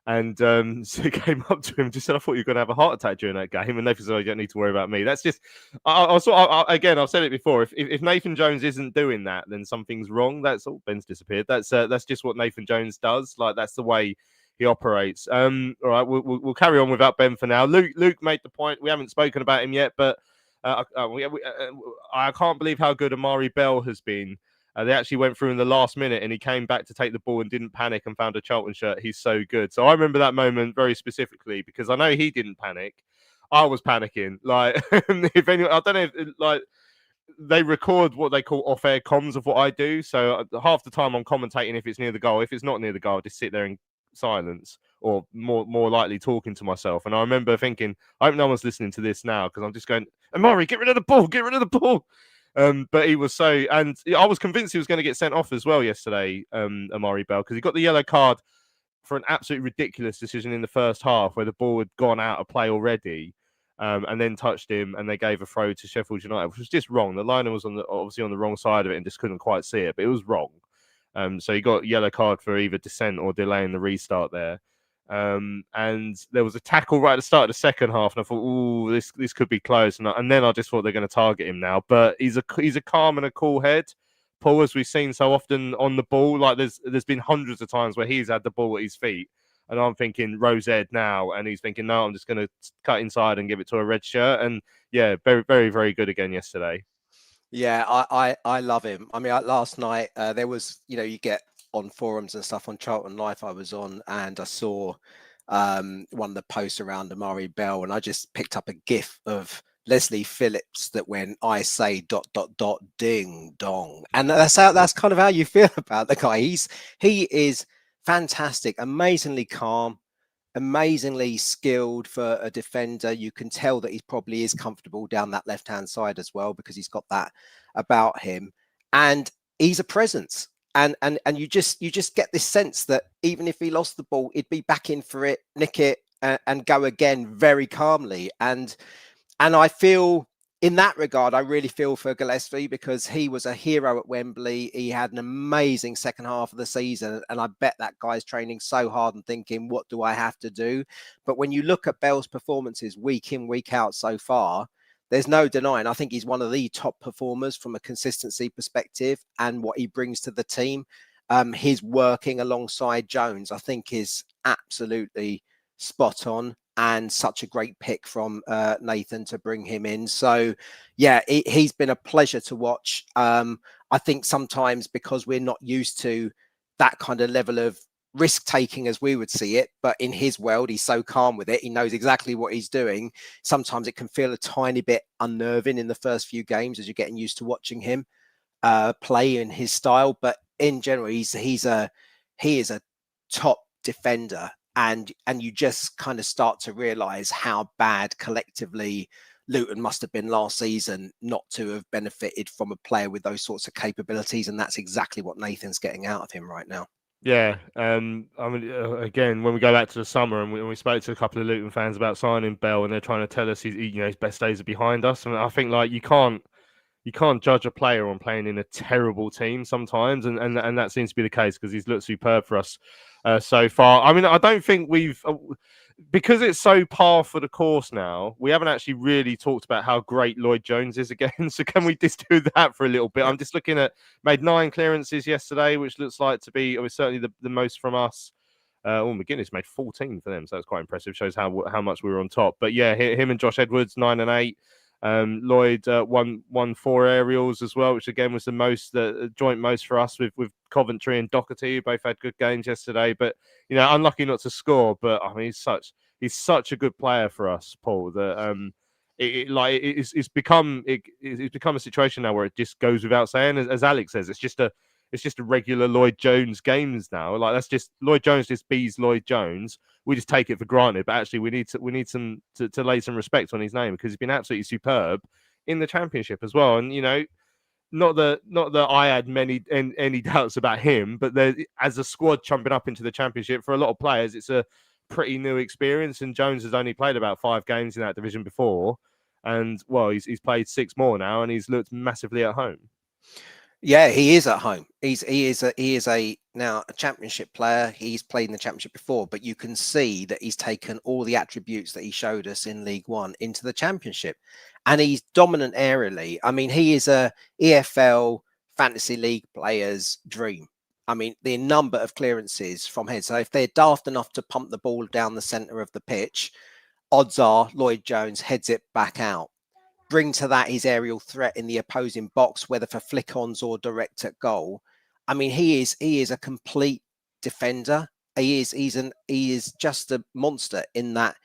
and so he came up to him and just said, I thought you were going to have a heart attack during that game. And Nathan said, you don't need to worry about me. That's just, again, I've said it before, if Nathan Jones isn't doing that, then something's wrong. That's all. Ben's disappeared. That's just what Nathan Jones does. Like, that's the way he operates. All right, we'll carry on without Ben for now. Luke made the point. We haven't spoken about him yet, but I can't believe how good Amari Bell has been. They actually went through in the last minute, and he came back to take the ball and didn't panic and found a Charlton shirt. He's so good. So I remember that moment very specifically because I know he didn't panic. I was panicking. Like, if anyone, I don't know if like they record what they call off-air comms of what I do. So half the time I'm commentating if it's near the goal. If it's not near the goal, I just sit there in silence, or more likely talking to myself. And I remember thinking, I hope no one's listening to this now, because I'm just going, Amari, get rid of the ball, get rid of the ball. But he was so, and I was convinced he was going to get sent off as well yesterday, Amari Bell, because he got the yellow card for an absolutely ridiculous decision in the first half where the ball had gone out of play already, and then touched him, and they gave a throw to Sheffield United, which was just wrong. The liner was obviously on the wrong side of it and just couldn't quite see it, but it was wrong. So he got yellow card for either dissent or delaying the restart there. And there was a tackle right at the start of the second half, and I thought, "Ooh, this could be close." And then I just thought they're going to target him now. But he's a calm and a cool head, Paul, as we've seen so often on the ball. Like there's been hundreds of times where he's had the ball at his feet, and I'm thinking Rose Ed now, and he's thinking, "No, I'm just going to cut inside and give it to a red shirt." And yeah, very, very, very good again yesterday. Yeah, I love him. I mean, last night there was, you get on forums and stuff on Charlton Life I was on, and I saw one of the posts around Amari Bell, and I just picked up a gif of Leslie Phillips that when I say ... ding dong, and that's kind of how you feel about the guy. He is fantastic, amazingly calm, amazingly skilled for a defender. You can tell that he probably is comfortable down that left hand side as well, because he's got that about him, and he's a presence. And you just get this sense that even if he lost the ball, he'd be back in for it, nick it, and go again very calmly. And I feel, in that regard, I really feel for Gillespie, because he was a hero at Wembley. He had an amazing second half of the season, and I bet that guy's training so hard and thinking, what do I have to do? But when you look at Bell's performances week in, week out so far, there's no denying, I think he's one of the top performers from a consistency perspective, and what he brings to the team. His working alongside Jones, I think, is absolutely spot on, and such a great pick from Nathan to bring him in. So yeah, he's been a pleasure to watch. I think sometimes because we're not used to that kind of level of risk taking as we would see it, but in his world, he's so calm with it. He knows exactly what he's doing. Sometimes it can feel a tiny bit unnerving in the first few games as you're getting used to watching him play in his style. But in general, he is a top defender. And you just kind of start to realize how bad collectively Luton must have been last season not to have benefited from a player with those sorts of capabilities. And that's exactly what Nathan's getting out of him right now. Yeah, I mean, again, when we go back to the summer and we spoke to a couple of Luton fans about signing Bell, and they're trying to tell us his best days are behind us. And I think, like, you can't judge a player on playing in a terrible team sometimes, and that seems to be the case, because he's looked superb for us so far. I mean, I don't think because it's so par for the course now, we haven't actually really talked about how great Lloyd Jones is again. So can we just do that for a little bit? I'm just looking at, made 9 clearances yesterday, which looks like to be, it was certainly the most from us. McGuinness made 14 for them, so that's quite impressive. Shows how much we were on top. But yeah, him and Josh Edwards 9 and 8. Lloyd won 4 aerials as well, which again was the joint most for us with Coventry and Doherty, who both had good games yesterday. But unlucky not to score. But I mean, he's such a good player for us, Paul. That it's become a situation now where it just goes without saying. As Alex says, it's just a regular Lloyd Jones games now. Like, that's just Lloyd Jones just bees Lloyd Jones. We just take it for granted, but actually we need to lay some respect on his name, because he's been absolutely superb in the Championship as well. And not that I had any doubts about him, but as a squad jumping up into the Championship, for a lot of players, it's a pretty new experience. And Jones has only played about 5 games in that division before, and he's played 6 more now, and he's looked massively at home. Yeah, he is at home. He is now a Championship player. He's played in the Championship before, but you can see that he's taken all the attributes that he showed us in League One into the Championship, and he's dominant aerially. I mean, he is a EFL Fantasy League player's dream. I mean, the number of clearances from head. So if they're daft enough to pump the ball down the centre of the pitch, odds are Lloyd Jones heads it back out. Bring to that his aerial threat in the opposing box, whether for flick-ons or direct at goal. I mean, he is a complete defender. He is just a monster in that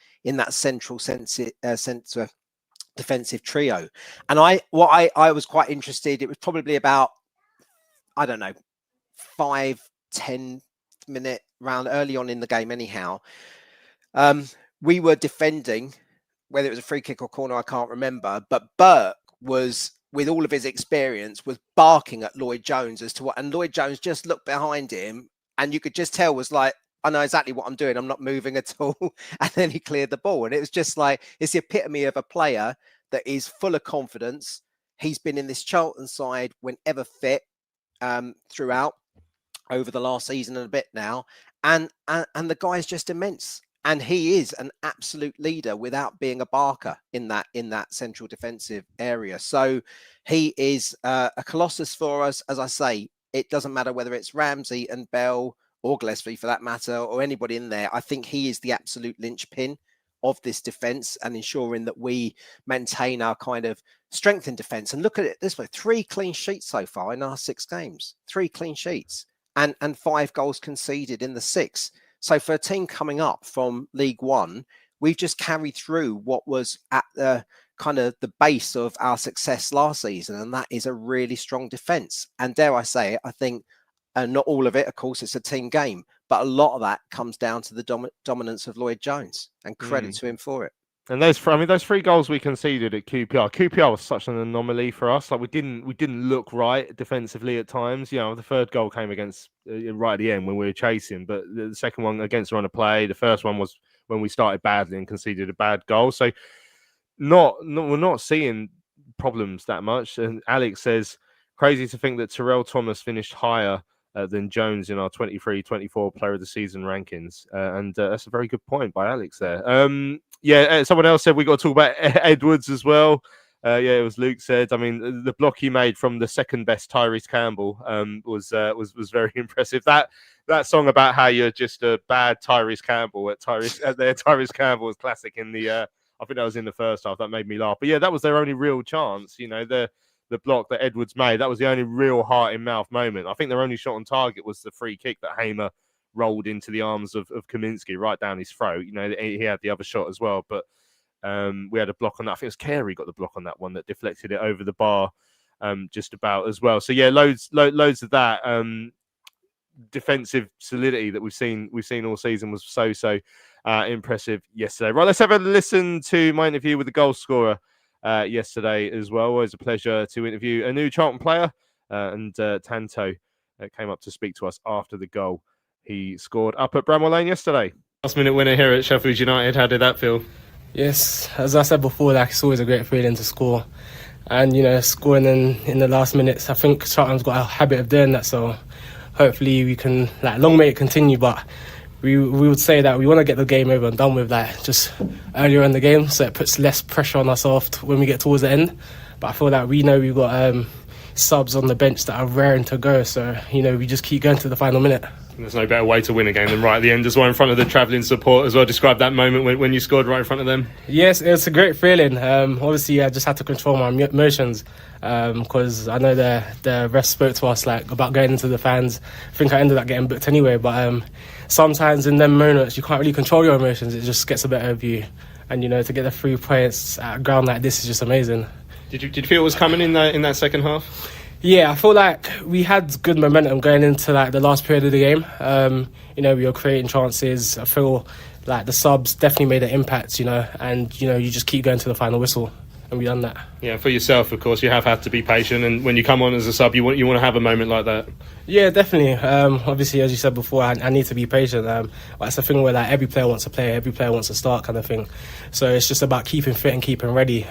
central centre defensive trio. And I was quite interested. It was probably about, I don't know, 5-10 minute round early on in the game. Anyhow, we were defending. Whether it was a free kick or corner, I can't remember. But Burke was, with all of his experience, was barking at Lloyd Jones as to what. And Lloyd Jones just looked behind him, and you could just tell was like, I know exactly what I'm doing. I'm not moving at all. And then he cleared the ball. And it was just like, it's the epitome of a player that is full of confidence. He's been in this Charlton side whenever fit throughout over the last season and a bit now. And the guy is just immense. And he is an absolute leader without being a barker in that central defensive area. So he is a colossus for us. As I say, it doesn't matter whether it's Ramsey and Bell or Gillespie for that matter, or anybody in there. I think he is the absolute linchpin of this defence and ensuring that we maintain our kind of strength in defence. And look at it this way, 3 clean sheets so far in our 6 games, 3 clean sheets and 5 goals conceded in the 6. So for a team coming up from League One, we've just carried through what was at the kind of the base of our success last season. And that is a really strong defence. And dare I say it, I think not all of it, of course, it's a team game, but a lot of that comes down to the dominance of Lloyd Jones, and credit to him for it. And those 3 goals we conceded at QPR was such an anomaly for us. Like we didn't look right defensively at times. The 3rd goal came against right at the end when we were chasing, but the second one against the run of play. The first one was when we started badly and conceded a bad goal. So we're not seeing problems that much. And Alex says, crazy to think that Terrell Thomas finished higher than Jones in our 23-24 Player of the Season rankings. And that's a very good point by Alex there. Someone else said we got to talk about Edwards as well. It was Luke said. I mean, the block he made from the second best Tyrese Campbell was very impressive. That song about how you're just a bad Tyrese Campbell Tyrese Campbell was classic in the. I think that was in the first half. That made me laugh. But yeah, that was their only real chance. The block that Edwards made, that was the only real heart-in-mouth moment. I think their only shot on target was the free kick that Hamer rolled into the arms of Kaminsky right down his throat. He had the other shot as well, but we had a block on that. I think it was Carey got the block on that one that deflected it over the bar just about as well. So yeah, loads of that defensive solidity that we've seen all season was so impressive yesterday. Right, let's have a listen to my interview with the goal scorer yesterday as well. Always a pleasure to interview a new Charlton player, and Tanto came up to speak to us after the goal he scored up at Bramall Lane yesterday. Last minute winner here at Sheffield United. How did that feel? Yes, as I said before, it's always a great feeling to score, and scoring in the last minutes. I think Charlton's got a habit of doing that, so hopefully we can long may it continue. But we would say that we want to get the game over and done with, like, just earlier in the game, so it puts less pressure on us when we get towards the end. But I feel like we know we've got subs on the bench that are raring to go, so we just keep going to the final minute. And there's no better way to win a game than right at the end as well, in front of the travelling support as well. Describe that moment when you scored right in front of them. Yes, it's a great feeling. Obviously, I just had to control my emotions because I know the ref spoke to us about going into the fans. I think I ended up getting booked anyway, but sometimes in them moments you can't really control your emotions. It just gets a bit of you, and to get the 3 points at a ground like this is just amazing. Did you feel it was coming in that second half? Yeah, I feel like we had good momentum going into the last period of the game. We were creating chances. I feel like the subs definitely made an impact, and you just keep going to the final whistle, and we done that. Yeah, for yourself, of course, you have had to be patient, and when you come on as a sub, you want to have a moment like that. Yeah, definitely. Obviously, as you said before, I need to be patient. It's a thing where every player wants to play, every player wants to start, kind of thing. So it's just about keeping fit and keeping ready,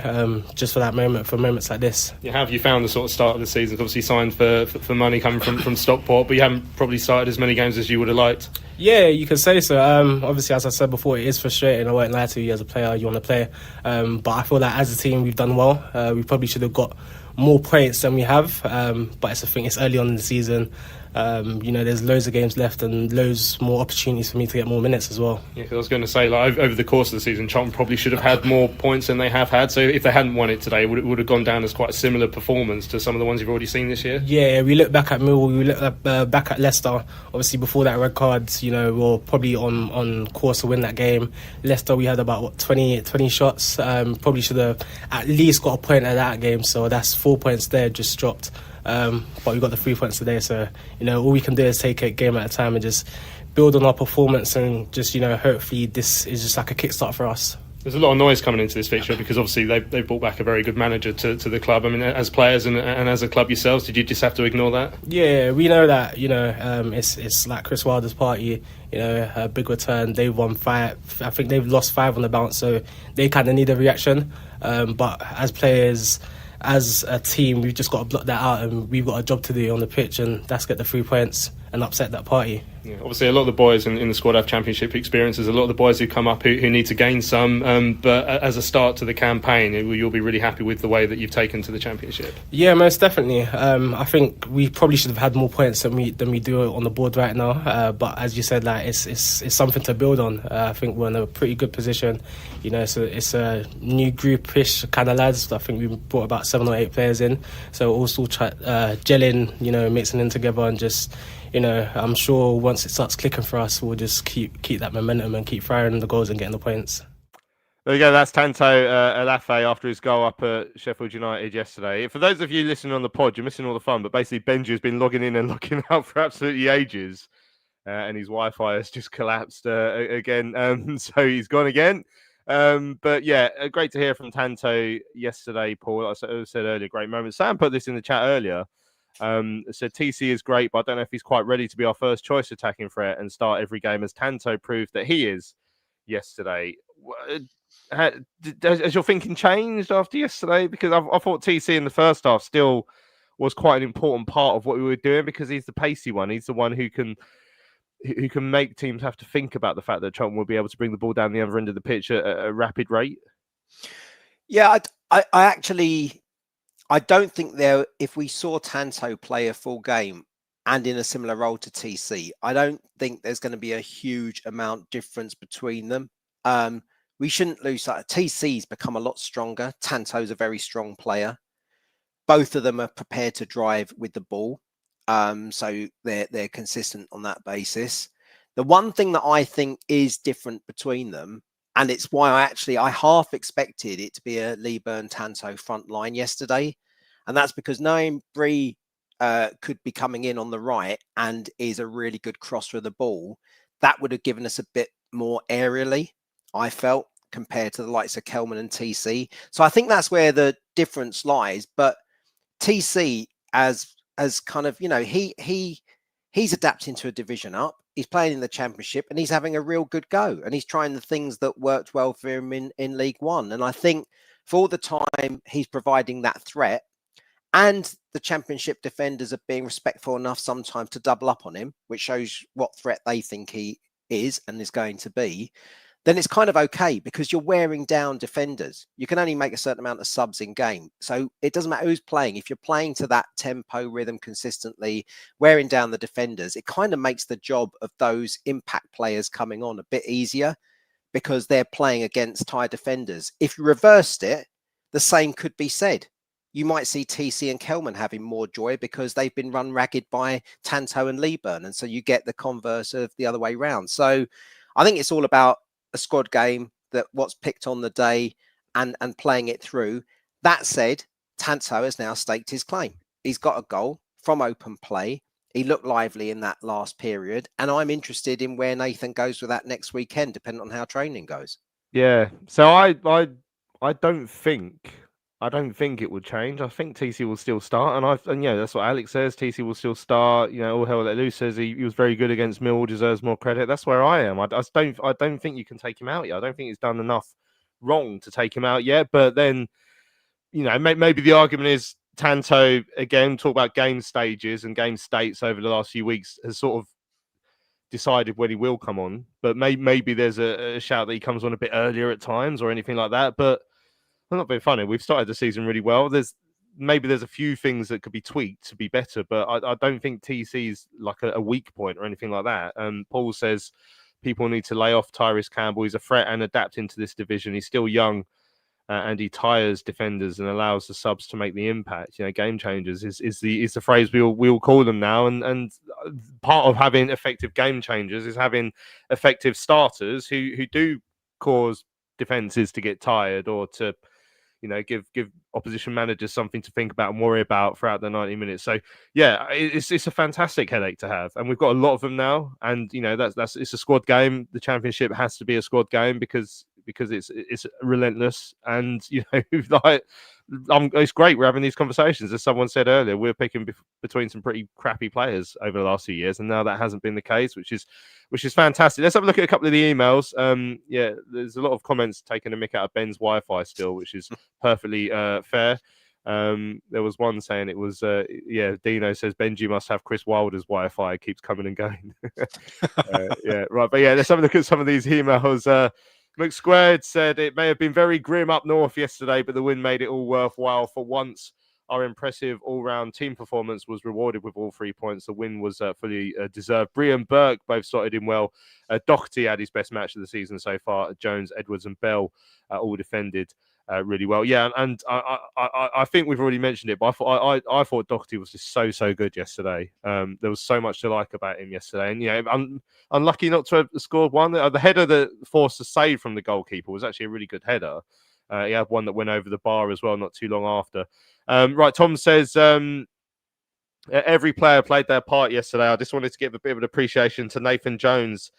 just for that moment, for moments like this. Yeah, how have you found the sort of start of the season? Obviously signed for money coming from Stockport, but you haven't probably started as many games as you would have liked. Yeah, you can say so. Obviously, as I said before, it is frustrating. I won't lie to you, as a player, you want to play. But I feel like as a team, we've done well. We probably should have got more points than we have. But it's early on in the season. There's loads of games left and loads more opportunities for me to get more minutes as well. Yeah, 'cause I was going to say, over the course of the season, Charlton probably should have had more points than they have had. So if they hadn't won it today, it would have gone down as quite a similar performance to some of the ones you've already seen this year. Yeah, we look back at Millwall, we look back at Leicester. Obviously, before that red card, we were probably on course to win that game. Leicester, we had about 20 shots. Probably should have at least got a point at that game. So that's 4 points there, just dropped. But we got the 3 points today, so all we can do is take a game at a time and just build on our performance, and just hopefully this is just like a kickstart for us. There's a lot of noise coming into this fixture because obviously they brought back a very good manager to the club. I mean, as players and as a club yourselves, did you just have to ignore that? Yeah, we know that it's like Chris Wilder's party. A big return. They've won 5. I think they've lost 5 on the bounce, so they kind of need a reaction. But as players, as a team, we've just got to block that out, and we've got a job to do on the pitch, and that's get the 3 points and upset that party. Yeah, obviously, a lot of the boys in the squad have championship experiences. A lot of the boys who come up who need to gain some. But as a start to the campaign, you'll be really happy with the way that you've taken to the championship. Yeah, most definitely. I think we probably should have had more points than we do on the board right now. But as you said, it's something to build on. I think we're in a pretty good position. So it's a new group-ish kind of lads. I think we brought about 7 or 8 players in. So also gelling, mixing in together, and just. I'm sure once it starts clicking for us, we'll just keep that momentum and keep firing the goals and getting the points. There you go. That's Tanto Olaofe after his goal up at Sheffield United yesterday. For those of you listening on the pod, you're missing all the fun, but basically Benji has been logging in and logging out for absolutely ages, and his Wi-Fi has just collapsed again, so he's gone again. But yeah, great to hear from Tanto yesterday, Paul. Like I said earlier, great moment. Sam put this in the chat earlier. Said TC is great, but I don't know if he's quite ready to be our first choice attacking threat and start every game, as Tanto proved that he is yesterday. Has your thinking changed after yesterday? Because I thought TC in the first half still was quite an important part of what we were doing, because he's the pacey one. He's the one who can make teams have to think about the fact that Charlton will be able to bring the ball down the other end of the pitch at a rapid rate. Yeah, I actually... I don't think if we saw Tanto play a full game and in a similar role to TC, I don't think there's going to be a huge amount difference between them. We shouldn't lose sight. TC's become a lot stronger. Tanto's a very strong player. Both of them are prepared to drive with the ball. So they're consistent on that basis. The one thing that I think is different between them, and it's why I half expected it to be a Leeburn-Tanto front line yesterday. And that's because knowing Bree could be coming in on the right and is a really good crosser of the ball, that would have given us a bit more aerially, I felt, compared to the likes of Kelman and TC. So I think that's where the difference lies. But TC, as kind of, he's adapting to a division up. He's playing in the Championship and he's having a real good go. And he's trying the things that worked well for him in League One. And I think for all the time he's providing that threat, and the Championship defenders are being respectful enough sometimes to double up on him, which shows what threat they think he is and is going to be, then it's kind of okay because you're wearing down defenders. You can only make a certain amount of subs in game. So it doesn't matter who's playing. If you're playing to that tempo rhythm consistently, wearing down the defenders, it kind of makes the job of those impact players coming on a bit easier because they're playing against tired defenders. If you reversed it, the same could be said. You might see TC and Kelman having more joy because they've been run ragged by Tanto and Leeburn. And so you get the converse of the other way round. So I think it's all about a squad game, that what's picked on the day and playing it through. That said, Tanto has now staked his claim. He's got a goal from open play. He looked lively in that last period. And I'm interested in where Nathan goes with that next weekend, depending on how training goes. Yeah. So I don't think it will change. I think TC will still start, and yeah, that's what Alex says. TC will still start. You know, all hell let loose says he was very good against Millwall, deserves more credit. That's where I am. I don't think you can take him out yet. I don't think he's done enough wrong to take him out yet. But then, you know, maybe the argument is Tanto, again, talk about game stages and game states over the last few weeks, has sort of decided when he will come on. But maybe there's a shout that he comes on a bit earlier at times or anything like that. But I'm not being funny. We've started the season really well. There's a few things that could be tweaked to be better, but I don't think TC's like a weak point or anything like that. Paul says people need to lay off Tyrese Campbell. He's a threat and adapt into this division. He's still young. And he tires defenders and allows the subs to make the impact. You know, game changers is the phrase we all call them now. And part of having effective game changers is having effective starters who do cause defenses to get tired or to, you know, give opposition managers something to think about and worry about throughout the 90 minutes. So yeah, it's a fantastic headache to have, and we've got a lot of them now. And you know, that's it's a squad game. The championship has to be a squad game because it's relentless. And you know, like it's great we're having these conversations. As someone said earlier, we're picking between some pretty crappy players over the last few years, and now that hasn't been the case, which is fantastic. Let's have a look at a couple of the emails. Yeah, there's a lot of comments taking a mick out of Ben's Wi-Fi still, which is perfectly fair. There was one saying it was Dino says Benji must have Chris Wilder's Wi-Fi. It keeps coming and going. Yeah, right. But yeah, let's have a look at some of these emails. McSquared said it may have been very grim up north yesterday, but the win made it all worthwhile. For once, our impressive all-round team performance was rewarded with all 3 points. The win was fully deserved. Bree and Burke both slotted in well. Doherty had his best match of the season so far. Jones, Edwards and Bell all defended really well. Yeah, and I think we've already mentioned it, but I thought Doherty was just so good yesterday. There was so much to like about him yesterday, and you know, I'm unlucky not to have scored one. The header that forced a save from the goalkeeper was actually a really good header. He had one that went over the bar as well not too long after. Right, Tom says every player played their part yesterday. I just wanted to give a bit of an appreciation to Nathan Jones.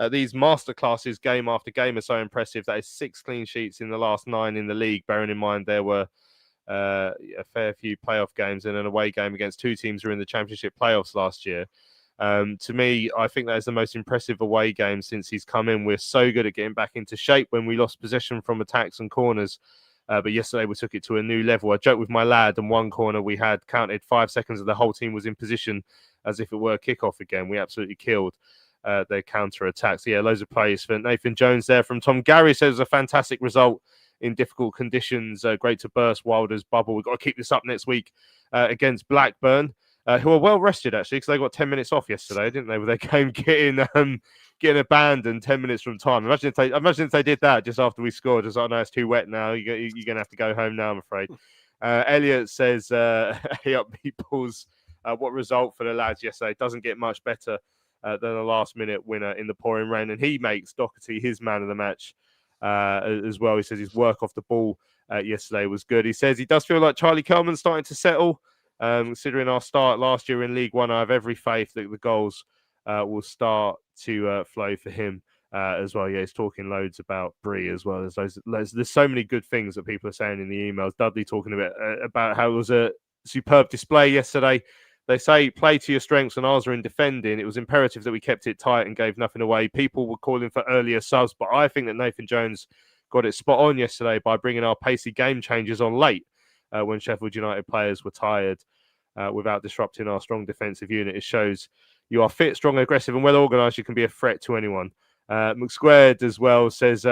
These masterclasses game after game are so impressive. That is 6 clean sheets in the last 9 in the league, bearing in mind there were a fair few playoff games and an away game against 2 teams who were in the championship playoffs last year. To me, I think that is the most impressive away game since he's come in. We're so good at getting back into shape when we lost possession from attacks and corners. But yesterday we took it to a new level. I joked with my lad, and one corner we had counted 5 seconds and the whole team was in position as if it were a kickoff again. We absolutely killed their counter attacks. Yeah, loads of praise for Nathan Jones there. From Tom Gary says a fantastic result in difficult conditions. Great to burst Wilder's bubble. We've got to keep this up next week against Blackburn, who are well rested actually, because they got 10 minutes off yesterday, didn't they? With their game getting abandoned 10 minutes from time. Imagine if they did that just after we scored. Just like, no, it's too wet now. You're going to have to go home now, I'm afraid. Elliot says he up people's what result for the lads yesterday. Doesn't get much better than a last-minute winner in the pouring rain, and he makes Doherty his man of the match as well. He says his work off the ball yesterday was good. He says he does feel like Charlie Kelman's starting to settle. Considering our start last year in League One, I have every faith that the goals will start to flow for him as well. Yeah, he's talking loads about Bree as well. There's so many good things that people are saying in the emails. Dudley talking about how it was a superb display yesterday. They say play to your strengths, and ours are in defending. It was imperative that we kept it tight and gave nothing away. People were calling for earlier subs, but I think that Nathan Jones got it spot on yesterday by bringing our pacey game changers on late when Sheffield United players were tired without disrupting our strong defensive unit. It shows You are fit, strong, aggressive, and well organised. You can be a threat to anyone. McSquared as well says,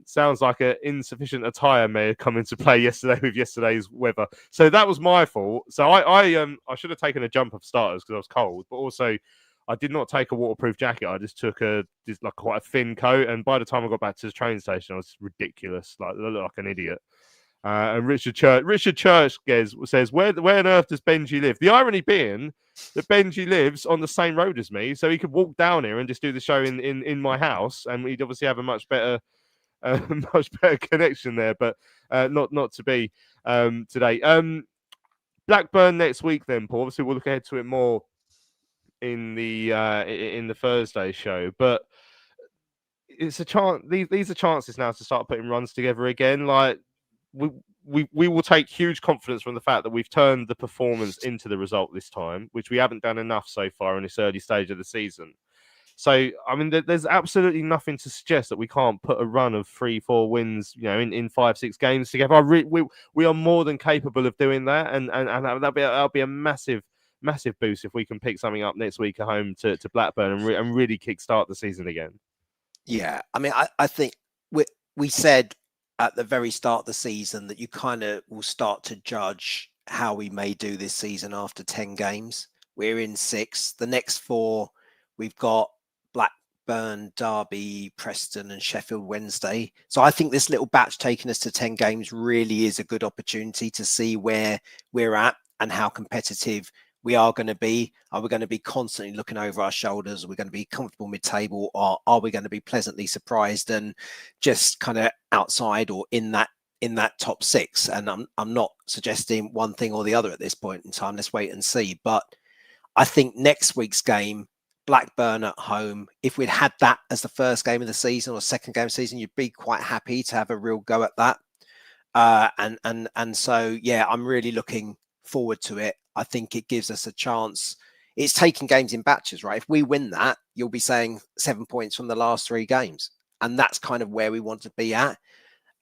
sounds like an insufficient attire may have come into play yesterday with yesterday's weather. So that was my fault. So I should have taken a jumper for starters because I was cold, but also I did not take a waterproof jacket. I just took quite a thin coat, and by the time I got back to the train station, I was ridiculous. Like I looked like an idiot. And Richard Church says, where on earth does Benji live? The irony being that Benji lives on the same road as me, so he could walk down here and just do the show in my house, and we'd obviously have a much better connection there. But not to be today. Blackburn next week, then, Paul. Obviously, we'll look ahead to it more in the Thursday show, but it's a chance. These are chances now to start putting runs together again. Like we will take huge confidence from the fact that we've turned the performance into the result this time, which we haven't done enough so far in this early stage of the season. So, I mean, there's absolutely nothing to suggest that we can't put a run of 3-4 wins, in 5-6 games together. We are more than capable of doing that, and that'll be a massive boost if we can pick something up next week at home to Blackburn and really kickstart the season again. Yeah, I mean, I think we said at the very start of the season that you kind of will start to judge how we may do this season after 10 games. We're in 6. The next 4, we've got Blackburn, Derby, Preston and Sheffield Wednesday. So I think this little batch taking us to 10 games really is a good opportunity to see where we're at and how competitive we are going to be. Are we going to be constantly looking over our shoulders? Are we going to be comfortable mid-table, or are we going to be pleasantly surprised and just kind of outside or in that top 6? And I'm not suggesting one thing or the other at this point in time. Let's wait and see. But I think next week's game, Blackburn at home, if we'd had that as the first game of the season or second game of the season, you'd be quite happy to have a real go at that. And so, yeah, I'm really looking forward to it. I think it gives us a chance. It's taking games in batches, right? If we win that, you'll be saying 7 points from the last 3 games. And that's kind of where we want to be at.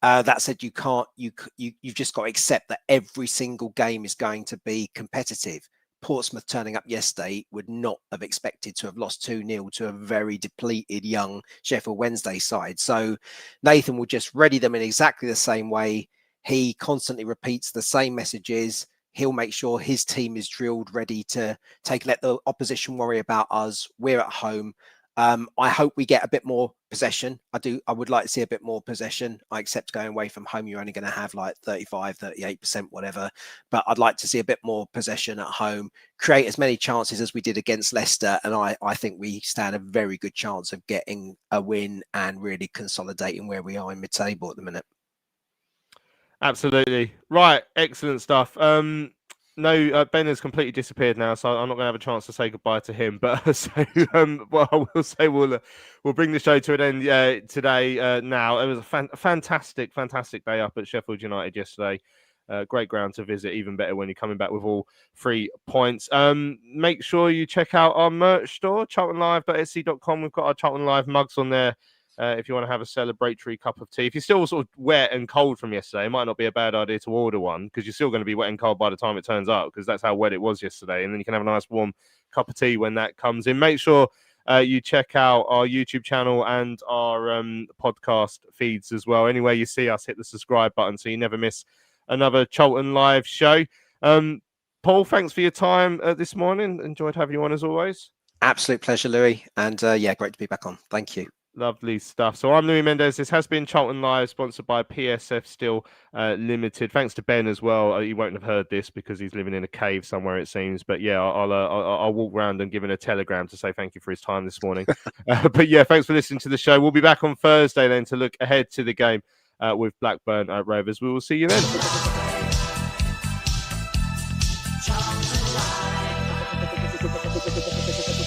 That said, you've just got to accept that every single game is going to be competitive. Portsmouth turning up yesterday would not have expected to have lost 2-0 to a very depleted young Sheffield Wednesday side. So Nathan will just ready them in exactly the same way. He constantly repeats the same messages. He'll make sure his team is drilled, ready to let the opposition worry about us. We're at home. I hope we get a bit more possession. I would like to see a bit more possession. I accept going away from home, you're only going to have like 35, 38%, whatever. But I'd like to see a bit more possession at home, create as many chances as we did against Leicester. And I think we stand a very good chance of getting a win and really consolidating where we are in mid-table at the minute. Absolutely. Right. Excellent stuff. Ben has completely disappeared now, so I'm not going to have a chance to say goodbye to him. But what I will say, we'll bring the show to an end today. Now it was a fantastic day up at Sheffield United yesterday. Great ground to visit. Even better when you're coming back with all 3 points. Make sure you check out our merch store, charltonlive.etsy.com. We've got our Charlton Live mugs on there. If you want to have a celebratory cup of tea. If you're still sort of wet and cold from yesterday, it might not be a bad idea to order one, because you're still going to be wet and cold by the time it turns up, because that's how wet it was yesterday. And then you can have a nice warm cup of tea when that comes in. Make sure you check out our YouTube channel and our podcast feeds as well. Anywhere you see us, hit the subscribe button so you never miss another Charlton Live show. Paul, thanks for your time this morning. Enjoyed having you on as always. Absolute pleasure, Louis. And great to be back on. Thank you. Lovely stuff. So I'm Louis Mendes. This has been Charlton Live, sponsored by PSF Steel Limited. Thanks to Ben as well. You won't have heard this because he's living in a cave somewhere, it seems. But yeah, I'll walk around and give him a telegram to say thank you for his time this morning. But yeah, thanks for listening to the show. We'll be back on Thursday then to look ahead to the game with Blackburn Rovers. We will see you then. Charlton Live.